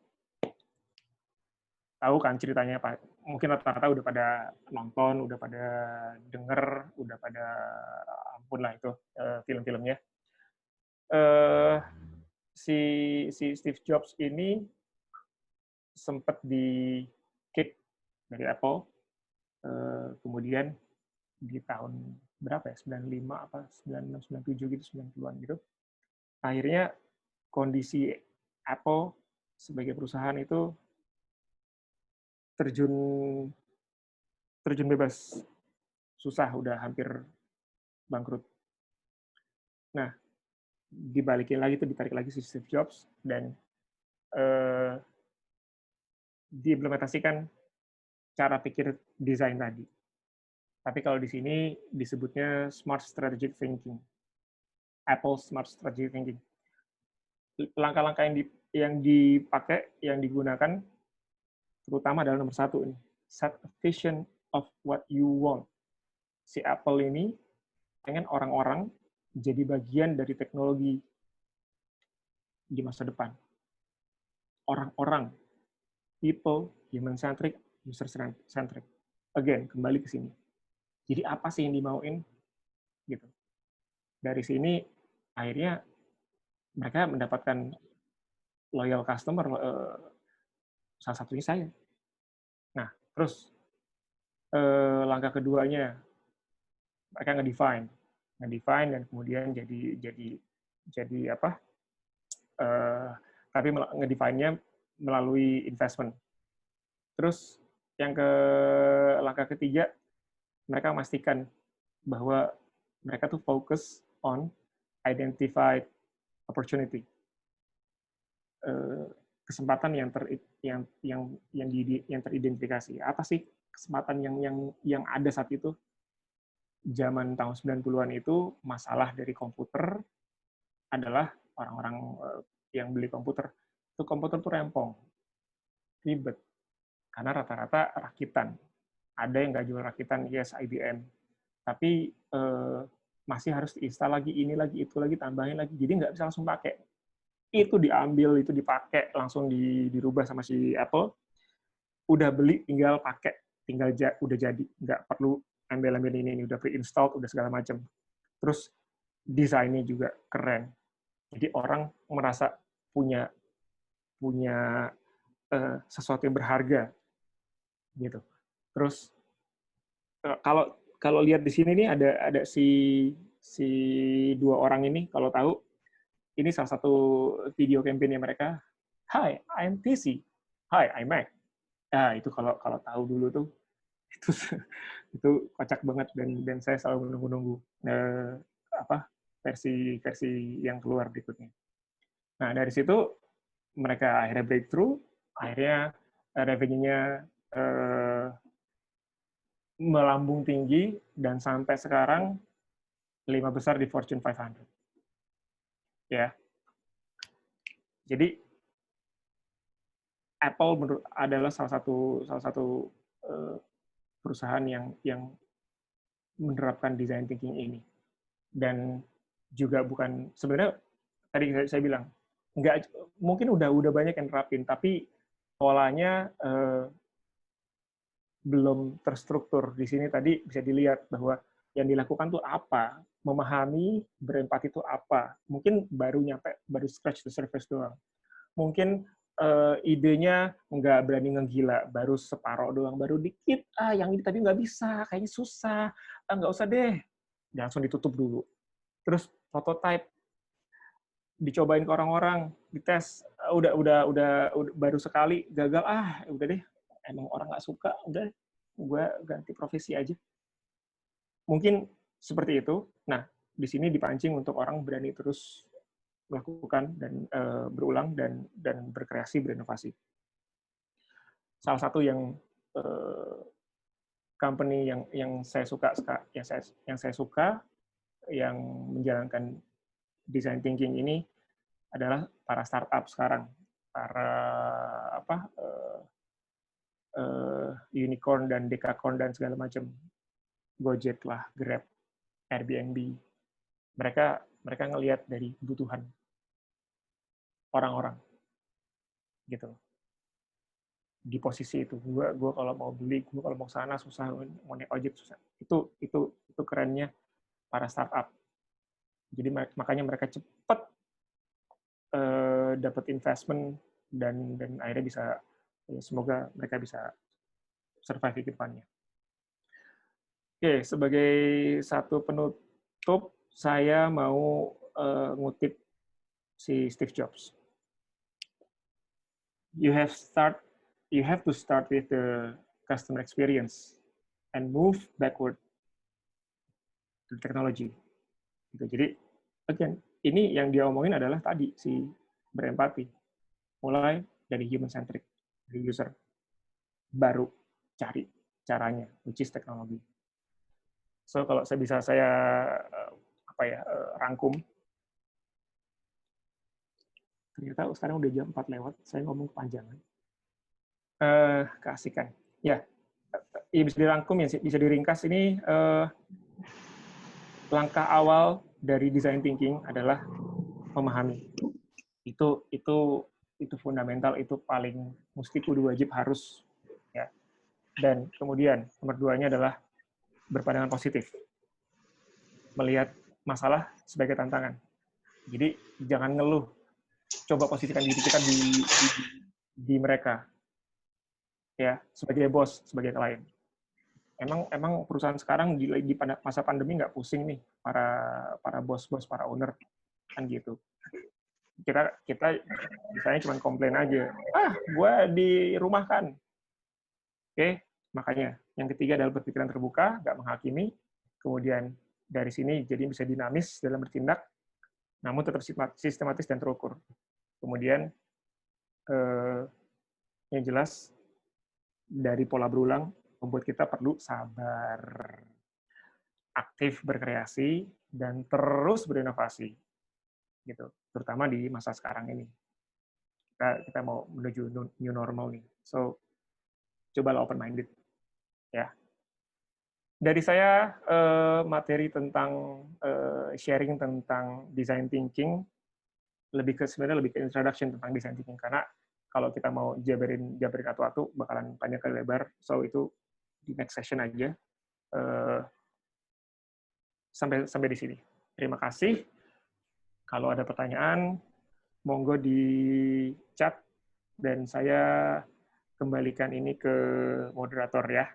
Tahu kan ceritanya, Pak? Mungkin rata-rata udah pada nonton, udah pada denger, udah pada ampun lah itu film-filmnya. Si Steve Jobs ini sempat di kick dari Apple, kemudian di tahun berapa ya, 95 apa 96 97 gitu, 90-an gitu. Akhirnya kondisi Apple sebagai perusahaan itu terjun bebas, susah, udah hampir bangkrut. Nah, dibalikin lagi tuh, ditarik lagi si Steve Jobs dan diimplementasikan cara pikir desain tadi. Tapi kalau di sini disebutnya Smart Strategic Thinking. Apple Smart Strategic Thinking. Langkah-langkah yang dipakai, yang digunakan, terutama adalah nomor satu ini. Set a vision of what you want. Si Apple ini pengen orang-orang jadi bagian dari teknologi di masa depan. Orang-orang, people, human-centric, user-centric. Again, kembali ke sini. Jadi apa sih yang dimauin? Gitu. Dari sini akhirnya mereka mendapatkan loyal customer, salah satunya saya. Nah, terus langkah keduanya mereka nge-define dan kemudian jadi apa? Tapi nge-define-nya melalui investment. Terus yang langkah ketiga, mereka memastikan bahwa mereka tuh fokus on identified opportunity, kesempatan yang teridentifikasi. Apa sih kesempatan yang ada saat itu? Zaman tahun 90-an itu masalah dari komputer adalah orang-orang yang beli komputer. Itu komputer tuh rempong, ribet, karena rata-rata rakitan. Ada yang nggak jual rakitan, yes, IBM. Tapi masih harus diinstal lagi, ini lagi, itu lagi, tambahin lagi. Jadi nggak bisa langsung pakai. Itu diambil, itu dipakai, langsung dirubah sama si Apple. Udah beli, tinggal pakai, udah jadi. Nggak perlu ambil ini, udah pre-installed, udah segala macam. Terus desainnya juga keren. Jadi orang merasa punya sesuatu yang berharga, gitu. Terus kalau lihat di sini nih ada si dua orang ini, kalau tahu ini salah satu video campaign mereka. Hi, I'm PC. Hi, I'm Mac. Nah, itu kalau tahu dulu tuh itu itu kocak banget dan saya selalu menunggu versi yang keluar berikutnya. Nah, dari situ mereka akhirnya breakthrough, akhirnya revenue-nya melambung tinggi dan sampai sekarang 5 besar di Fortune 500. Ya. Jadi Apple adalah salah satu perusahaan yang menerapkan design thinking ini. Dan juga bukan, sebenarnya tadi saya bilang nggak, mungkin udah banyak yang nerapin, tapi polanya belum terstruktur. Di sini tadi bisa dilihat bahwa yang dilakukan tuh apa, memahami, berempati itu apa. Mungkin baru scratch the surface doang. Mungkin idenya nggak berani ngegila, baru separoh doang, baru dikit, yang ini tadi nggak bisa, kayaknya susah, nggak usah deh, langsung ditutup dulu. Terus prototype, dicobain ke orang-orang, dites, udah baru sekali gagal, udah deh, emang orang nggak suka, udah gue ganti profesi aja. Mungkin seperti itu. Nah, di sini dipancing untuk orang berani terus melakukan dan berulang dan berkreasi, berinovasi. Salah satu yang company yang saya suka, yang menjalankan design thinking ini adalah para startup sekarang, para unicorn dan decacorn dan segala macam, Gojek lah, Grab, Airbnb. Mereka ngelihat dari kebutuhan orang-orang, gitu. Di posisi itu, gue kalau mau beli, gue kalau mau sana susah, mau naik ojek susah. Itu kerennya para startup. Jadi makanya mereka cepat dapat investment dan akhirnya bisa, semoga mereka bisa survive di depannya. Oke, sebagai satu penutup, saya mau ngutip si Steve Jobs. You have to start with the customer experience and move backward to technology. Gitu. Jadi, again, ini yang dia omongin adalah tadi si berempati, mulai dari human centric, dari user, baru cari caranya, which is teknologi. So kalau saya rangkum, ternyata sekarang udah jam 4 lewat, saya ngomong kepanjangan. Keasikan. Ya, bisa dirangkum, ya, bisa diringkas ini. Langkah awal dari design thinking adalah memahami. Itu fundamental, itu paling mesti kudu wajib harus, ya. Dan kemudian nomor 2-nya adalah berpandangan positif, melihat masalah sebagai tantangan. Jadi jangan ngeluh, coba posisikan diri kita di mereka, ya, sebagai bos, sebagai klien. Emang perusahaan sekarang di masa pandemi nggak pusing nih para bos-bos, para owner, kan gitu. Kita misalnya cuma komplain aja, gue dirumahkan. Oke, makanya yang ketiga adalah berpikiran terbuka, nggak menghakimi. Kemudian dari sini jadi bisa dinamis dalam bertindak, namun tetap sistematis dan terukur. Kemudian yang jelas dari pola berulang membuat kita perlu sabar, aktif berkreasi, dan terus berinovasi, gitu. Terutama di masa sekarang ini. Kita mau menuju new normal nih. So, cobalah open minded, ya. Dari saya materi tentang sharing tentang design thinking sebenarnya lebih ke introduction tentang design thinking, karena kalau kita mau jabarin atu-atu bakalan panjang kali lebar. So itu di next session aja. Sampai di sini. Terima kasih. Kalau ada pertanyaan, monggo di chat dan saya kembalikan ini ke moderator, ya.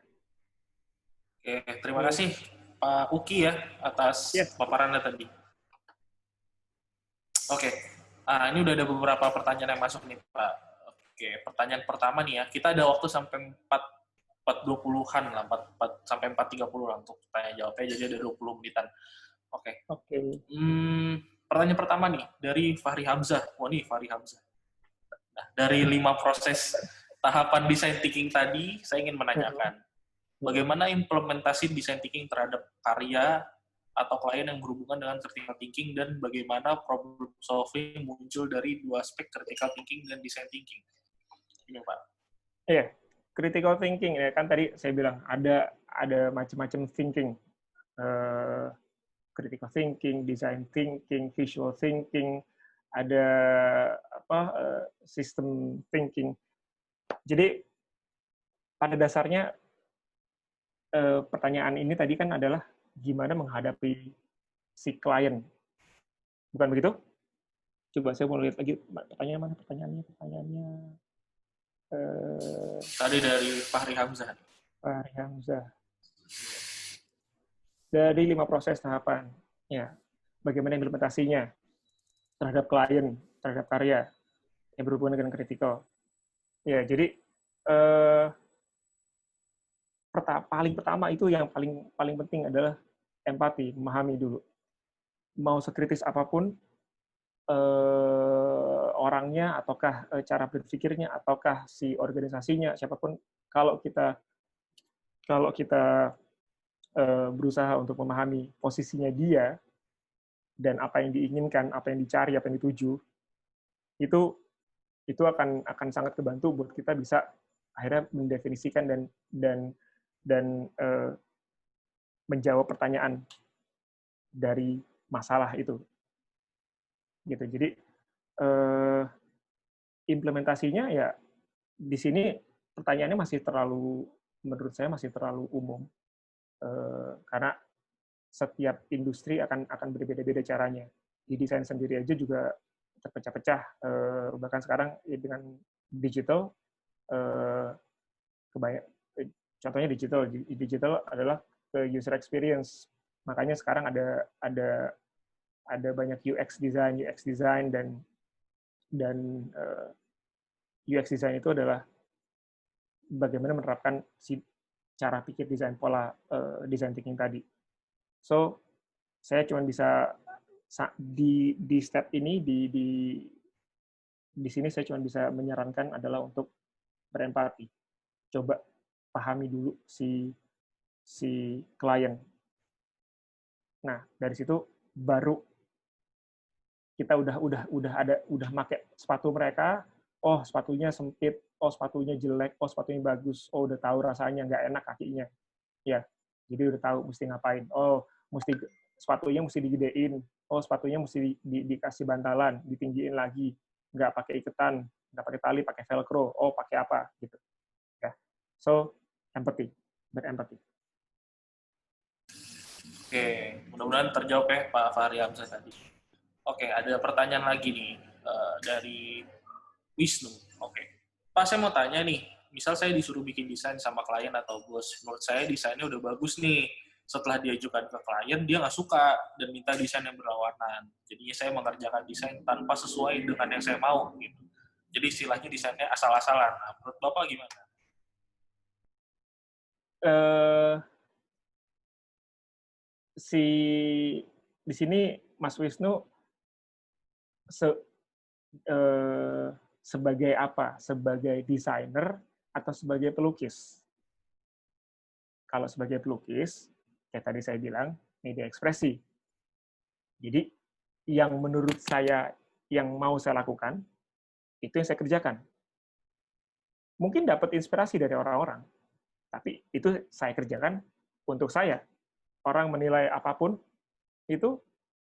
Oke, terima kasih Pak Uki ya atas paparannya tadi. Oke, ini udah ada beberapa pertanyaan yang masuk nih Pak. Oke, pertanyaan pertama nih ya, kita ada waktu sampai 4.20-an lah, 4 sampai 4.30 lah untuk tanya jawabnya, jadi ada 20 menitan. Oke. Pertanyaan pertama nih, dari Fahri Hamzah. Fahri Hamzah. Nah, dari 5 proses tahapan design thinking tadi, saya ingin menanyakan, bagaimana implementasi design thinking terhadap karya atau klien yang berhubungan dengan critical thinking, dan bagaimana problem solving muncul dari dua aspek critical thinking dan design thinking. Ini Pak. Iya, critical thinking ya kan tadi saya bilang ada macam-macam thinking. critical thinking, design thinking, visual thinking, ada system thinking. Jadi pada dasarnya pertanyaan ini tadi kan adalah gimana menghadapi si klien, bukan begitu? Coba saya mau lihat lagi pertanyaan mana pertanyaannya. Tadi dari Fahri Hamzah. Fahri Hamzah. Dari 5 proses tahapan, ya, bagaimana implementasinya terhadap klien, terhadap karya yang berhubungan dengan kritikal. Ya, jadi paling pertama itu yang paling penting adalah empati, memahami dulu. Mau sekritis apapun orangnya, ataukah cara berpikirnya, ataukah si organisasinya, siapapun, kalau kita berusaha untuk memahami posisinya dia dan apa yang diinginkan, apa yang dicari, apa yang dituju, itu akan sangat kebantu buat kita bisa akhirnya mendefinisikan dan menjawab pertanyaan dari masalah itu. Gitu. Jadi implementasinya ya di sini pertanyaannya menurut saya masih terlalu umum, karena setiap industri akan berbeda-beda caranya. Di desain sendiri aja juga terpecah-pecah, bahkan sekarang ya dengan digital, contohnya digital adalah ke user experience, makanya sekarang ada banyak UX design dan UX design itu adalah bagaimana menerapkan si cara pikir pola design thinking tadi. So saya cuma bisa di step ini di sini saya cuma bisa menyarankan adalah untuk berempati. Coba pahami dulu si klien. Nah, dari situ baru kita udah pakai sepatu mereka, oh sepatunya sempit, oh sepatunya jelek, oh sepatunya bagus, oh udah tahu rasanya nggak enak kakinya. Ya, jadi udah tahu mesti ngapain. Oh, sepatunya mesti digedein, oh sepatunya mesti dikasih bantalan, ditinggiin lagi, nggak pakai iketan, nggak pakai tali, pakai velcro, oh pakai apa gitu. Ya. So, berempati. Oke, mudah-mudahan terjawab ya Pak Fahri Hamzah tadi. Oke, ada pertanyaan lagi nih dari Wisnu. Oke, Pak saya mau tanya nih, misal saya disuruh bikin desain sama klien atau bos, menurut saya desainnya udah bagus nih. Setelah diajukan ke klien, dia nggak suka dan minta desain yang berlawanan. Jadinya saya mengerjakan desain tanpa sesuai dengan yang saya mau. Gitu. Jadi istilahnya desainnya asal-asalan. Nah, menurut Bapak gimana? Di sini Mas Wisnu sebagai apa? Sebagai desainer atau sebagai pelukis? Kalau sebagai pelukis, kayak tadi saya bilang, media ekspresi. Jadi, yang menurut saya, yang mau saya lakukan, itu yang saya kerjakan. Mungkin dapat inspirasi dari orang-orang, tapi itu saya kerjakan untuk saya. Orang menilai apapun, itu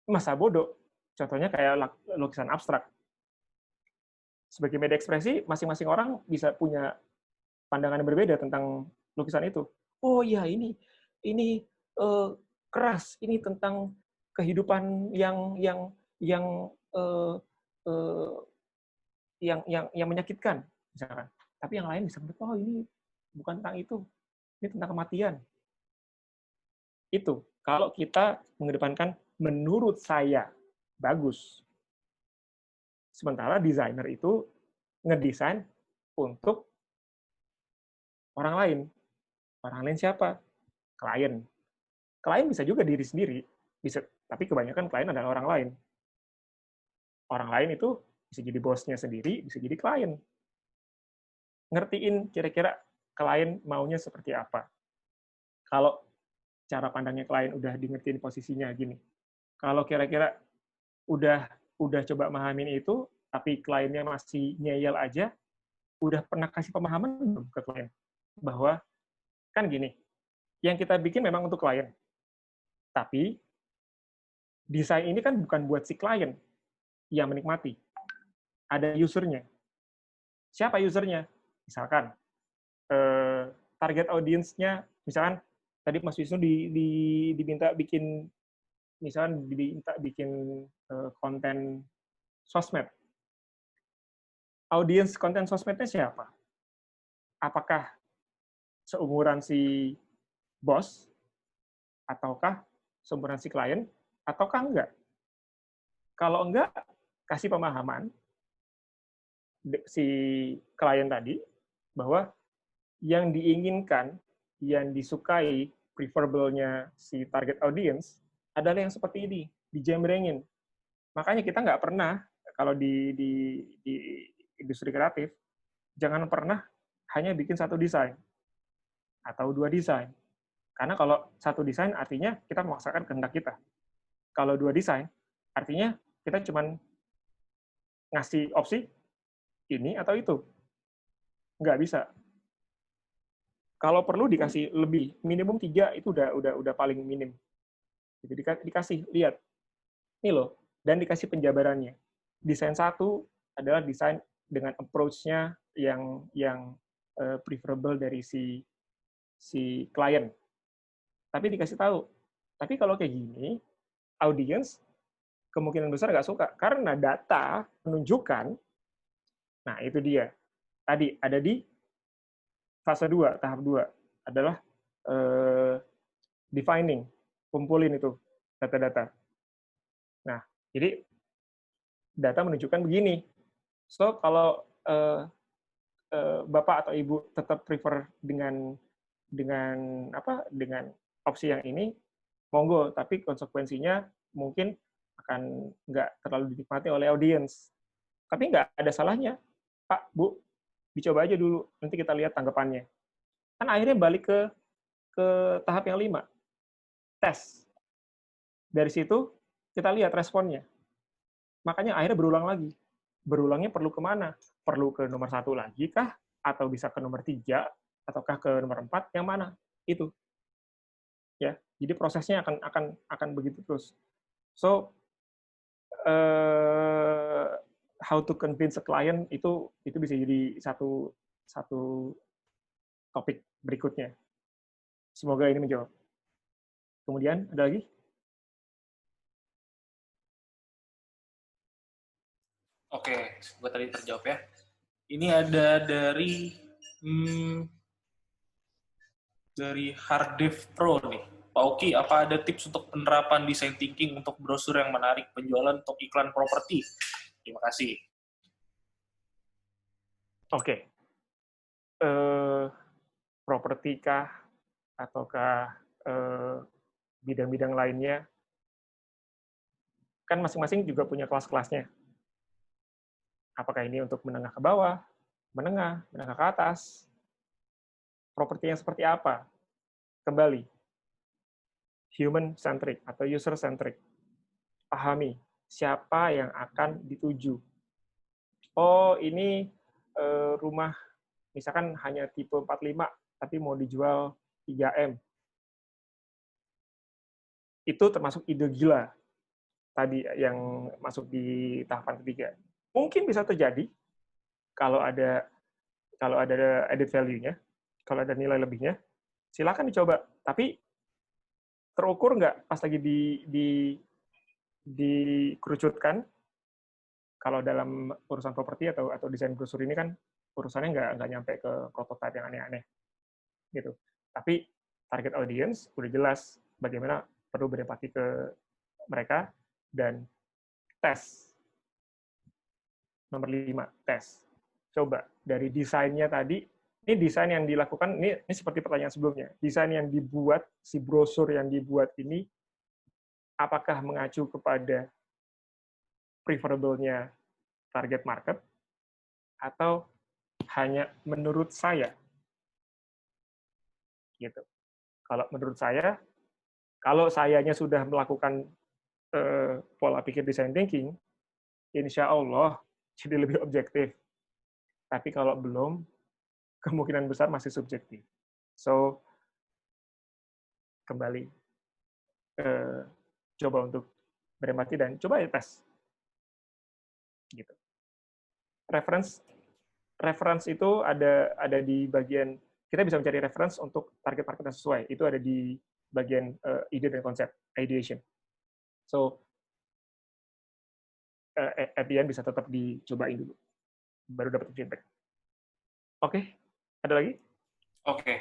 masa bodoh. Contohnya kayak lukisan abstrak. Sebagai media ekspresi, masing-masing orang bisa punya pandangan yang berbeda tentang lukisan itu. Oh iya, ini keras, ini tentang kehidupan yang menyakitkan, misalkan. Tapi yang lain bisa menurut, oh ini bukan tentang itu, ini tentang kematian. Itu kalau kita mengedepankan menurut saya bagus. Sementara desainer itu ngedesain untuk orang lain. Orang lain siapa? Klien. Klien bisa juga diri sendiri, bisa, tapi kebanyakan klien adalah orang lain. Orang lain itu bisa jadi bosnya sendiri, bisa jadi klien. Ngertiin kira-kira klien maunya seperti apa. Kalau cara pandangnya klien udah ngertiin posisinya gini. Kalau kira-kira udah coba memahamin itu, tapi kliennya masih ngeyel aja, udah pernah kasih pemahaman belum ke klien? Bahwa, kan gini, yang kita bikin memang untuk klien. Tapi, desain ini kan bukan buat si klien yang menikmati. Ada usernya. Siapa usernya? Misalkan target audience-nya, misalkan tadi Mas Wisnu diminta bikin, misalkan diminta bikin konten sosmed. Audience konten sosmednya siapa? Apakah seumuran si bos, ataukah seumuran si klien, ataukah enggak? Kalau enggak, kasih pemahaman si klien tadi bahwa yang diinginkan, yang disukai, preferable-nya si target audience adalah yang seperti ini, dijembrengin. Makanya kita nggak pernah, kalau di industri kreatif, jangan pernah hanya bikin satu desain atau dua desain. Karena kalau satu desain artinya kita memaksakan kehendak kita. Kalau dua desain, artinya kita cuma ngasih opsi ini atau itu. Nggak bisa. Kalau perlu dikasih lebih, minimum 3 itu udah paling minim. Jadi dikasih, lihat, ini loh, dan dikasih penjabarannya. Desain 1 adalah desain dengan approach-nya yang preferable dari si klien. Tapi dikasih tahu. Tapi kalau kayak gini, audience kemungkinan besar nggak suka. Karena data menunjukkan, nah itu dia. Tadi ada di fase 2, tahap 2, adalah defining, kumpulin itu data-data. Nah, jadi data menunjukkan begini. So, kalau Bapak atau Ibu tetap prefer dengan opsi yang ini, monggo, tapi konsekuensinya mungkin akan nggak terlalu dinikmati oleh audiens. Tapi nggak ada salahnya, Pak, Bu, dicoba aja dulu, nanti kita lihat tanggapannya. Kan akhirnya balik ke tahap yang 5, tes. Dari situ kita lihat responnya. Makanya akhirnya berulang lagi. Berulangnya perlu kemana? Perlu ke nomor 1 lagi kah? Atau bisa ke nomor 3? Ataukah ke nomor 4? Yang mana? Itu. Ya, jadi prosesnya akan begitu terus. So, how to convince a client itu bisa jadi satu topik berikutnya. Semoga ini menjawab. Kemudian ada lagi? Oke, gue tadi terjawab ya. Ini ada dari Harddev Pro nih. Pak Oki, apa ada tips untuk penerapan design thinking untuk brosur yang menarik penjualan untuk iklan properti? Terima kasih. Oke. Properti kah? Ataukah bidang-bidang lainnya? Kan masing-masing juga punya kelas-kelasnya. Apakah ini untuk menengah ke bawah, menengah ke atas? Properti yang seperti apa? Kembali, human-centric atau user-centric. Pahami siapa yang akan dituju. Oh, ini rumah misalkan hanya tipe 45, tapi mau dijual 3M. Itu termasuk ide gila tadi yang masuk di tahapan ketiga. Mungkin bisa terjadi kalau ada added value-nya, kalau ada nilai lebihnya, silakan dicoba. Tapi terukur nggak pas lagi dikerucutkan? Kalau dalam urusan properti atau desain brosur ini kan urusannya nggak nyampe ke prototype yang aneh-aneh gitu. Tapi target audience udah jelas bagaimana perlu berempati ke mereka dan tes. Nomor 5, tes. Coba dari desainnya tadi, ini desain yang dilakukan, ini seperti pertanyaan sebelumnya, desain yang dibuat, si brosur yang dibuat ini, apakah mengacu kepada preferable-nya target market, atau hanya menurut saya? Gitu. Kalau menurut saya, kalau sayanya sudah melakukan pola pikir design thinking, insya Allah jadi lebih objektif. Tapi kalau belum, kemungkinan besar masih subjektif. So, kembali, coba untuk berempati dan coba ya tes. Gitu. Reference itu ada di bagian kita bisa mencari reference untuk target market yang sesuai. Itu ada di bagian ide dan konsep, ideation. So at the end bisa tetap dicobain dulu, baru dapat feedback. Oke, ada lagi? Oke.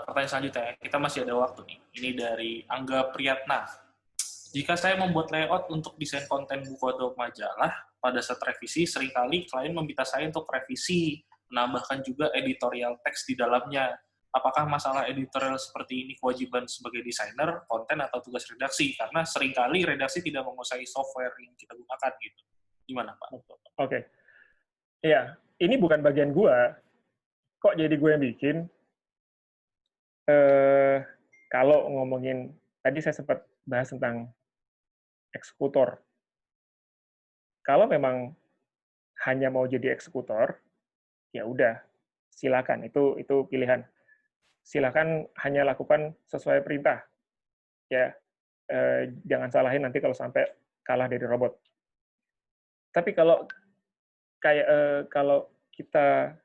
Pertanyaan selanjutnya, kita masih ada waktu nih. Ini dari Angga Priyatna. Jika saya membuat layout untuk desain konten buku atau majalah, pada saat revisi, seringkali klien meminta saya untuk revisi, menambahkan juga editorial teks di dalamnya. Apakah masalah editorial seperti ini kewajiban sebagai desainer, konten, atau tugas redaksi? Karena seringkali redaksi tidak menguasai software yang kita gunakan gitu. Gimana, Pak? Oke. Iya, ini bukan bagian gua. Kok jadi gue yang bikin? Kalau ngomongin, tadi saya sempat bahas tentang eksekutor. Kalau memang hanya mau jadi eksekutor, ya udah, silakan. Itu pilihan. Silakan hanya lakukan sesuai perintah. Ya, jangan salahin nanti kalau sampai kalah dari robot. Tapi kalau kalau kita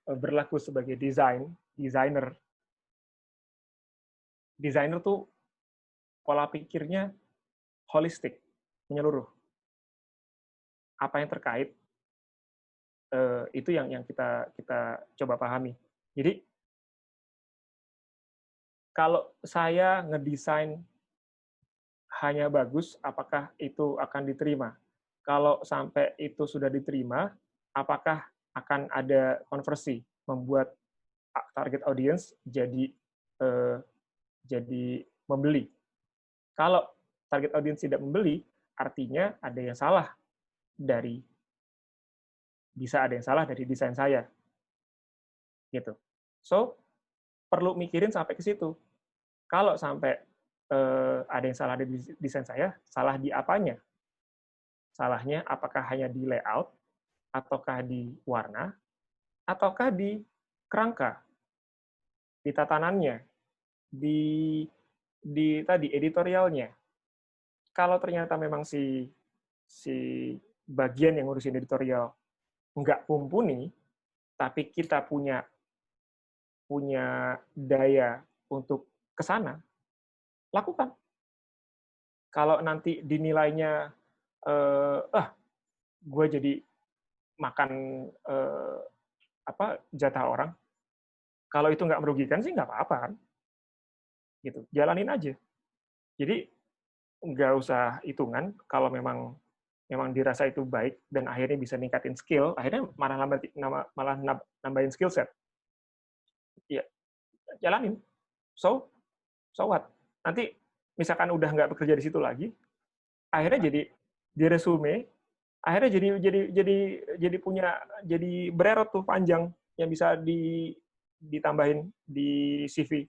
berlaku sebagai desainer tuh pola pikirnya holistik, menyeluruh. Apa yang terkait itu yang kita coba pahami. Jadi kalau saya ngedesain hanya bagus, apakah itu akan diterima? Kalau sampai itu sudah diterima, apakah akan ada konversi, membuat target audience jadi membeli? Kalau target audience tidak membeli, artinya ada yang salah bisa ada yang salah dari desain saya, gitu. So perlu mikirin sampai ke situ. Kalau sampai ada yang salah dari desain saya, salah di apanya? Salahnya apakah hanya di layout, ataukah di warna, ataukah di kerangka, di tatanannya, di tadi editorialnya. Kalau ternyata memang si bagian yang ngurusin editorial nggak mumpuni, tapi kita punya daya untuk ke sana, lakukan. Kalau nanti dinilainya, gue jadi makan jatah orang, kalau itu nggak merugikan sih nggak apa-apa kan, gitu. Jalanin aja. Jadi nggak usah hitungan. Kalau memang dirasa itu baik dan akhirnya bisa ningkatin skill, akhirnya malah nambahin skill set. Ya, jalanin. So what? Nanti misalkan udah nggak bekerja di situ lagi, akhirnya jadi di resume, akhirnya jadi bererot tuh panjang yang bisa ditambahin di CV.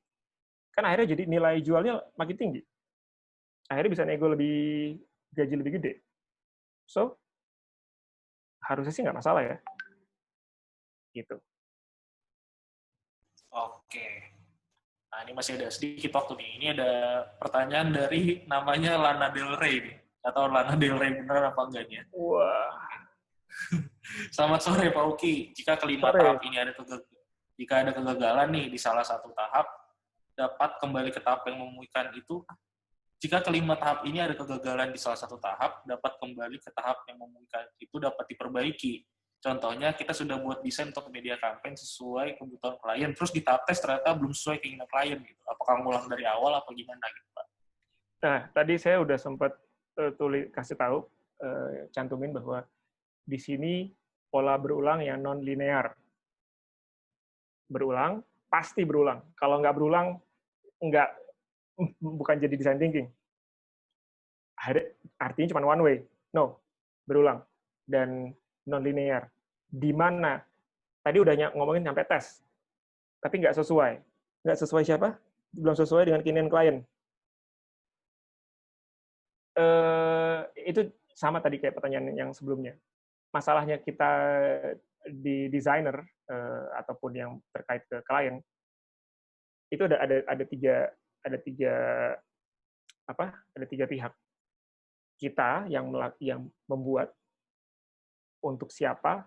Kan akhirnya jadi nilai jualnya makin tinggi. Akhirnya bisa nego gaji lebih gede. So harusnya sih nggak masalah ya. Gitu. Oke. Nah, ini masih ada sedikit waktu nih. Ini ada pertanyaan dari namanya Lana Del Rey nih. Atau Lana Del Rey bener apa enggak nih? Wah. Selamat sore Pak Uki. Jika kelima tahap ini jika ada kegagalan nih di salah satu tahap, dapat kembali ke tahap yang memungkinkan itu. Jika kelima tahap ini ada kegagalan di salah satu tahap, dapat kembali ke tahap yang memungkinkan itu dapat diperbaiki. Contohnya, kita sudah buat desain untuk media campaign sesuai kebutuhan klien, terus di tahap tes ternyata belum sesuai keinginan klien. Gitu. Apakah ngulang dari awal apa gimana gitu, Pak? Nah, tadi saya udah sempat kasih tahu, cantumin bahwa di sini pola berulang yang non-linear. Berulang, pasti berulang. Kalau nggak berulang, bukan jadi design thinking. Artinya cuma one way. No, berulang. Dan non-linear. Di mana tadi udah ngomongin sampai tes, tapi nggak sesuai. Nggak sesuai siapa? Belum sesuai dengan keinginan klien. Itu sama tadi kayak pertanyaan yang sebelumnya. Masalahnya kita di desainer ataupun yang terkait ke klien itu ada tiga pihak. kita yang membuat untuk siapa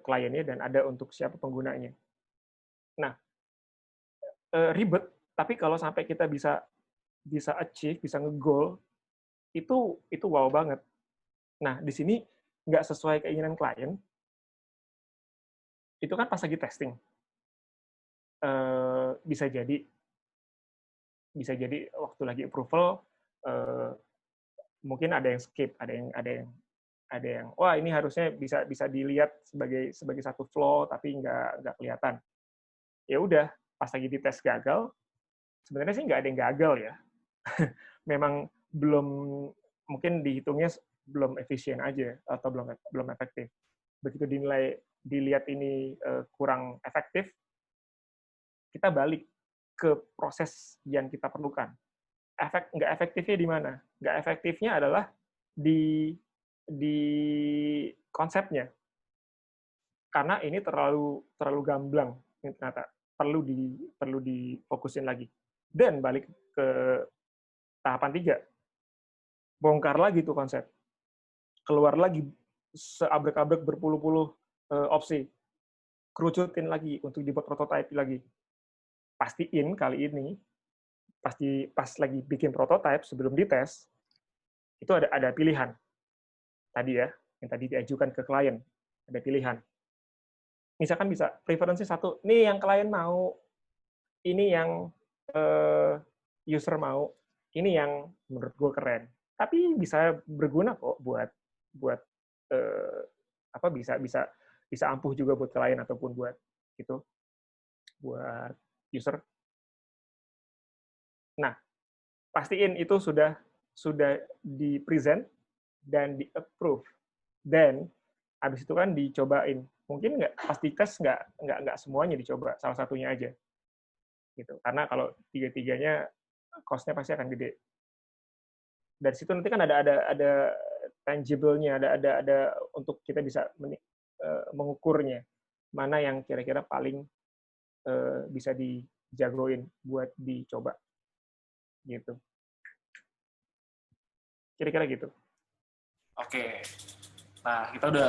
kliennya dan ada untuk siapa penggunanya. Nah, ribet, tapi kalau sampai kita bisa achieve, bisa nge-goal, itu wow banget. Nah, di sini nggak sesuai keinginan klien, itu kan pas lagi testing. Bisa jadi waktu lagi approval, mungkin ada yang skip, ada yang wah ini harusnya bisa dilihat sebagai satu flow tapi nggak kelihatan. Ya udah, pas lagi dites gagal, sebenarnya sih nggak ada yang gagal ya. Memang belum, mungkin dihitungnya belum efisien aja atau belum efektif. Begitu dilihat ini kurang efektif, kita balik ke proses yang kita perlukan. Nggak efektifnya di mana? Nggak efektifnya adalah di konsepnya. Karena ini terlalu gamblang, ternyata perlu difokusin lagi. Dan balik ke tahapan 3, bongkar lagi tuh konsep, keluar lagi seabrek-abrek berpuluh-puluh opsi, kerucutin lagi untuk dibuat prototipe lagi. Pastiin kali ini pas lagi bikin prototipe sebelum dites itu ada pilihan tadi ya, yang tadi diajukan ke klien, ada pilihan. Misalkan bisa preferensi satu, nih yang klien mau, ini yang user mau, ini yang menurut gue keren. Tapi bisa berguna kok buat bisa ampuh juga buat klien ataupun buat user. Nah, pastiin itu sudah di-present dan di-approve. Dan habis itu kan dicobain. Mungkin pas dites nggak semuanya dicoba, salah satunya aja. Gitu. Karena kalau tiga-tiganya cost-nya pasti akan gede. Dari situ nanti kan ada tangible-nya, ada untuk kita bisa mengukurnya mana yang kira-kira paling bisa dijagoin buat dicoba. Gitu. Kira-kira gitu. Oke. Nah, kita udah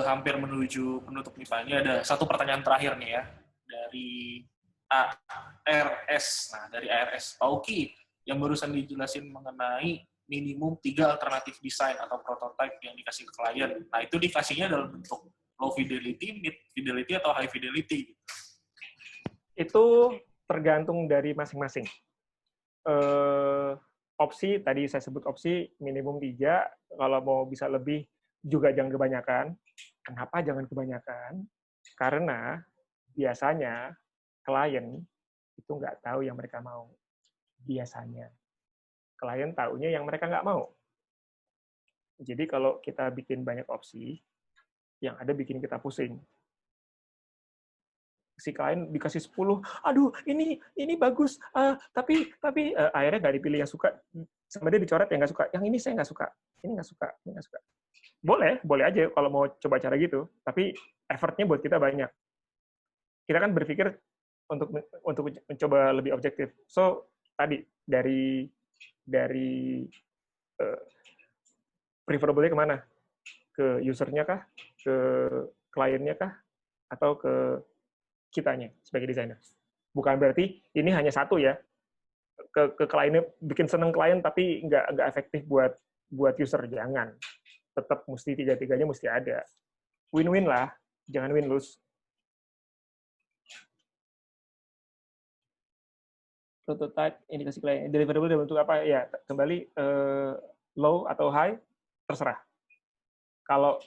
hampir menuju penutup nih, Pak. Ini ada satu pertanyaan terakhir nih ya. Dari ARS. Nah, dari ARS. Pak Uki, yang barusan dijelasin mengenai minimum 3 alternatif desain atau prototype yang dikasih ke klien. Nah, itu dikasihnya dalam bentuk low fidelity, mid fidelity, atau high fidelity. Itu tergantung dari masing-masing. Opsi, tadi saya sebut opsi minimum 3, kalau mau bisa lebih juga jangan kebanyakan. Kenapa jangan kebanyakan? Karena biasanya klien itu nggak tahu yang mereka mau. Biasanya. Klien taunya yang mereka nggak mau. Jadi kalau kita bikin banyak opsi, yang ada bikin kita pusing. Si klien dikasih 10, aduh ini bagus, tapi akhirnya nggak dipilih yang suka, sama dia dicoret yang nggak suka, yang ini saya nggak suka, ini nggak suka, ini nggak suka. Boleh aja kalau mau coba cara gitu, tapi effortnya buat kita banyak. Kita kan berpikir untuk mencoba lebih objektif. So tadi dari preferably kemana? Ke usernya kah? Ke kliennya kah? Atau ke kitanya sebagai desainer? Bukan berarti ini hanya satu ya. Ke kliennya bikin seneng klien tapi nggak efektif buat user, jangan. Tetap mesti tiga-tiganya mesti ada. Win-win lah, jangan win-lose. Prototype, indikasi klien, deliverable dalam bentuk apa? Ya, kembali low atau high, terserah. Kalau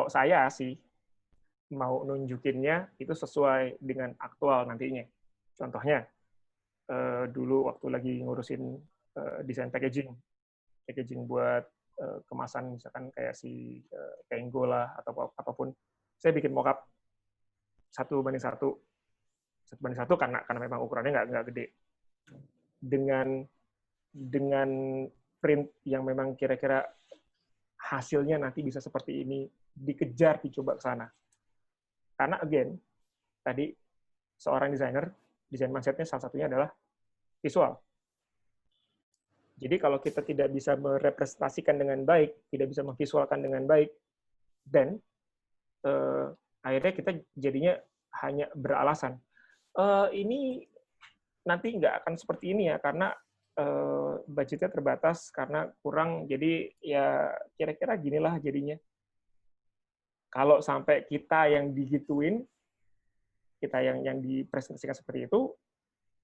saya sih mau nunjukinnya itu sesuai dengan aktual nantinya. Contohnya, dulu waktu lagi ngurusin desain packaging buat kemasan misalkan kayak si Tango lah atau apapun, saya bikin mockup 1:1 karena memang ukurannya nggak gede, dengan print yang memang kira-kira hasilnya nanti bisa seperti ini, dikejar dicoba ke sana. Karena again tadi seorang desainer, desain mindset-nya salah satunya adalah visual. Jadi kalau kita tidak bisa merepresentasikan dengan baik, tidak bisa memvisualkan dengan baik, dan akhirnya kita jadinya hanya beralasan. Ini nanti nggak akan seperti ini ya, karena budgetnya terbatas, karena kurang, jadi ya kira-kira ginilah jadinya. Kalau sampai kita yang digituin, kita yang dipresentasikan seperti itu,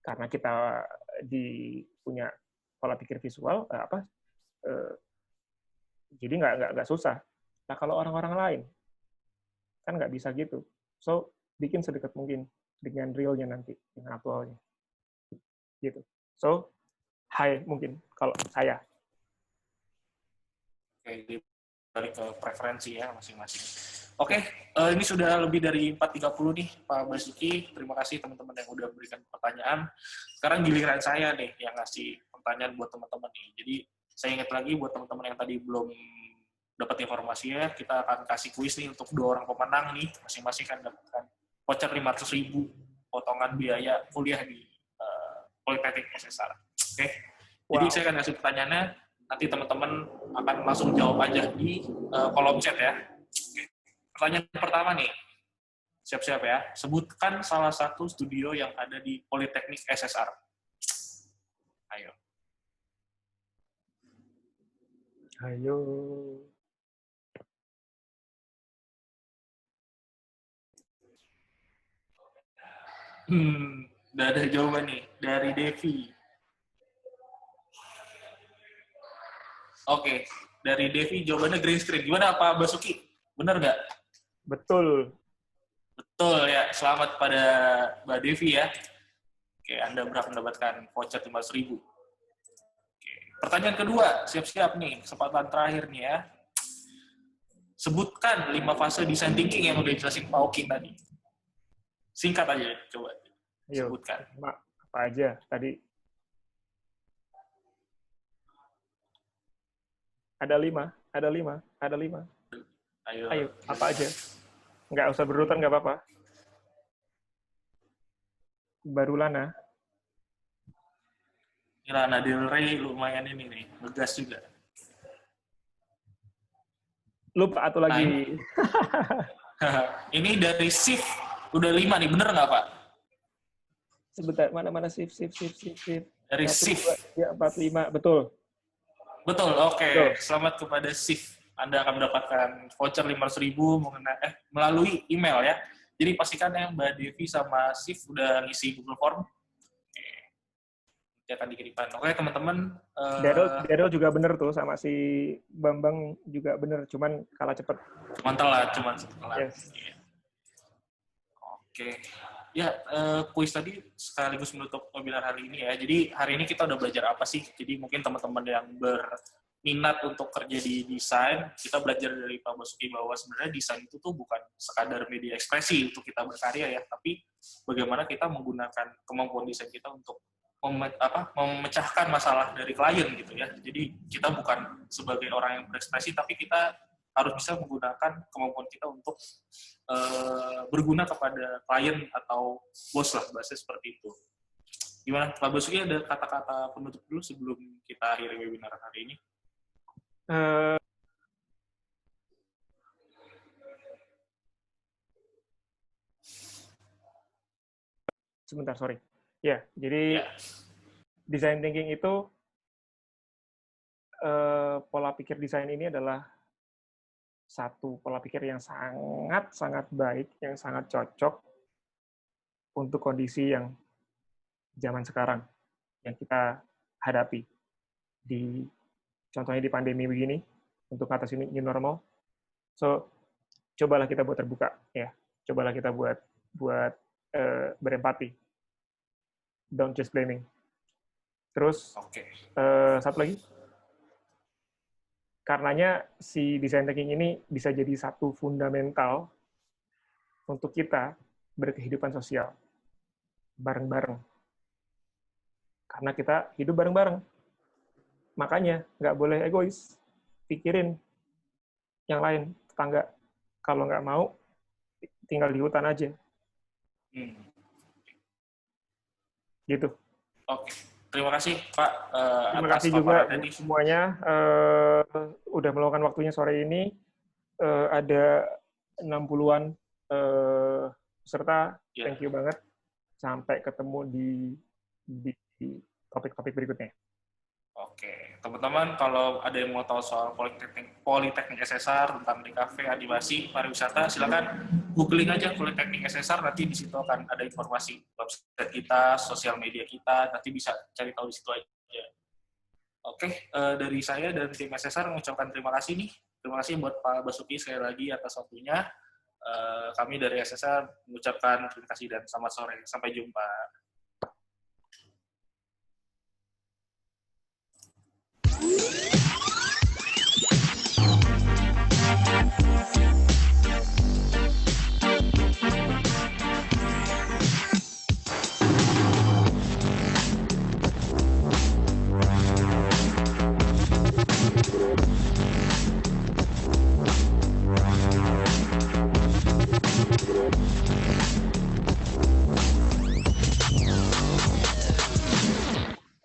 karena kita punya pola pikir visual, jadi nggak susah. Nah kalau orang-orang lain, kan nggak bisa gitu. So, bikin sedekat mungkin dengan realnya nanti, dengan aktualnya. Gitu. So, mungkin kalau saya. Oke, balik ke preferensi ya masing-masing. Oke, ini sudah lebih dari 4.30 nih Pak Basuki. Terima kasih teman-teman yang udah berikan pertanyaan. Sekarang giliran saya nih yang ngasih pertanyaan buat teman-teman nih. Jadi saya ingat lagi buat teman-teman yang tadi belum dapat informasinya, kita akan kasih kuis nih untuk 2 orang pemenang nih. Masing-masing kan dapatkan voucher 500.000 potongan biaya kuliah di Politeknik SSR. Oke, jadi saya akan kasih pertanyaannya. Nanti teman-teman akan langsung jawab aja di kolom chat ya. Oke. Pertanyaan pertama nih, siap-siap ya. Sebutkan salah satu studio yang ada di Politeknik SSR. Ayo. Ayo. Udah ada jawaban nih dari Devi. Oke, dari Devi jawabannya green screen. Gimana Pak Basuki? Bener nggak? Betul. Betul ya. Selamat pada Mbak Devi ya. Oke, Anda berhak mendapatkan voucher 500.000. Oke. Pertanyaan kedua, siap-siap nih, kesempatan terakhir nih ya. Sebutkan 5 fase design thinking yang udah dijelasin Pak Oki tadi. Singkat aja, coba. Sebutkan. Apa aja tadi? Ada 5. Ayo, apa aja? Nggak usah berurutan, nggak apa-apa. Baru Lana. Lana Del Rey lumayan ini nih, ngegas juga. Lupa atau lagi. Ini dari SIF udah 5 nih, bener nggak Pak? Sebentar, mana SIF. Dari 1, SIF. 2, 3, 4, 5, betul. Betul, oke. Selamat kepada SIF. Anda akan mendapatkan voucher 500.000 melalui email ya. Jadi pastikan ya Mbak Devi sama SIF udah ngisi Google Form. Nanti akan dikirimkan. Oke teman-teman. Daryl juga bener tuh, sama si Bambang juga bener, cuman kalah cepet. Cuman telat. Yes. Oke. Ya, kuis tadi sekaligus menutup webinar hari ini ya. Jadi hari ini kita udah belajar apa sih? Jadi mungkin teman-teman yang berminat untuk kerja di desain, kita belajar dari Pak Basuki bahwa sebenarnya desain itu tuh bukan sekadar media ekspresi untuk kita berkarya ya, tapi bagaimana kita menggunakan kemampuan desain kita untuk memecahkan masalah dari klien gitu ya. Jadi kita bukan sebagai orang yang berekspresi, tapi kita harus bisa menggunakan kemampuan kita untuk berguna kepada klien atau bos lah, bahasa seperti itu. Gimana, Pak Basuki ada kata-kata penutup dulu sebelum kita akhiri webinar hari ini? Sebentar, sorry. Ya, jadi design thinking itu, pola pikir desain ini adalah satu pola pikir yang sangat baik, yang sangat cocok untuk kondisi yang zaman sekarang yang kita hadapi. Contohnya di pandemi begini, untuk atas ini new normal. So, cobalah kita buat terbuka, ya. Cobalah kita buat berempati. Don't just blaming. Terus, satu lagi. Karenanya si design thinking ini bisa jadi satu fundamental untuk kita berkehidupan sosial bareng-bareng. Karena kita hidup bareng-bareng. Makanya nggak boleh egois. Pikirin yang lain, tetangga. Kalau nggak mau, tinggal di hutan aja. Gitu. Oke. Terima kasih Pak Terima atas kasih juga paparan buat tadi. semuanya udah meluangkan waktunya sore ini. Ada 60-an peserta. Ya. Thank you banget. Sampai ketemu di topik-topik berikutnya. Oke, teman-teman kalau ada yang mau tahu soal Politeknik SSR tentang DKV, Adibasi, pariwisata, silakan googling aja Politeknik SSR, nanti di situ akan ada informasi website kita, sosial media kita, nanti bisa cari tahu di situ aja. Oke, dari saya dan tim SSR mengucapkan terima kasih nih. Terima kasih buat Pak Basuki sekali lagi atas waktunya. Kami dari SSR mengucapkan terima kasih dan selamat sore. Sampai jumpa.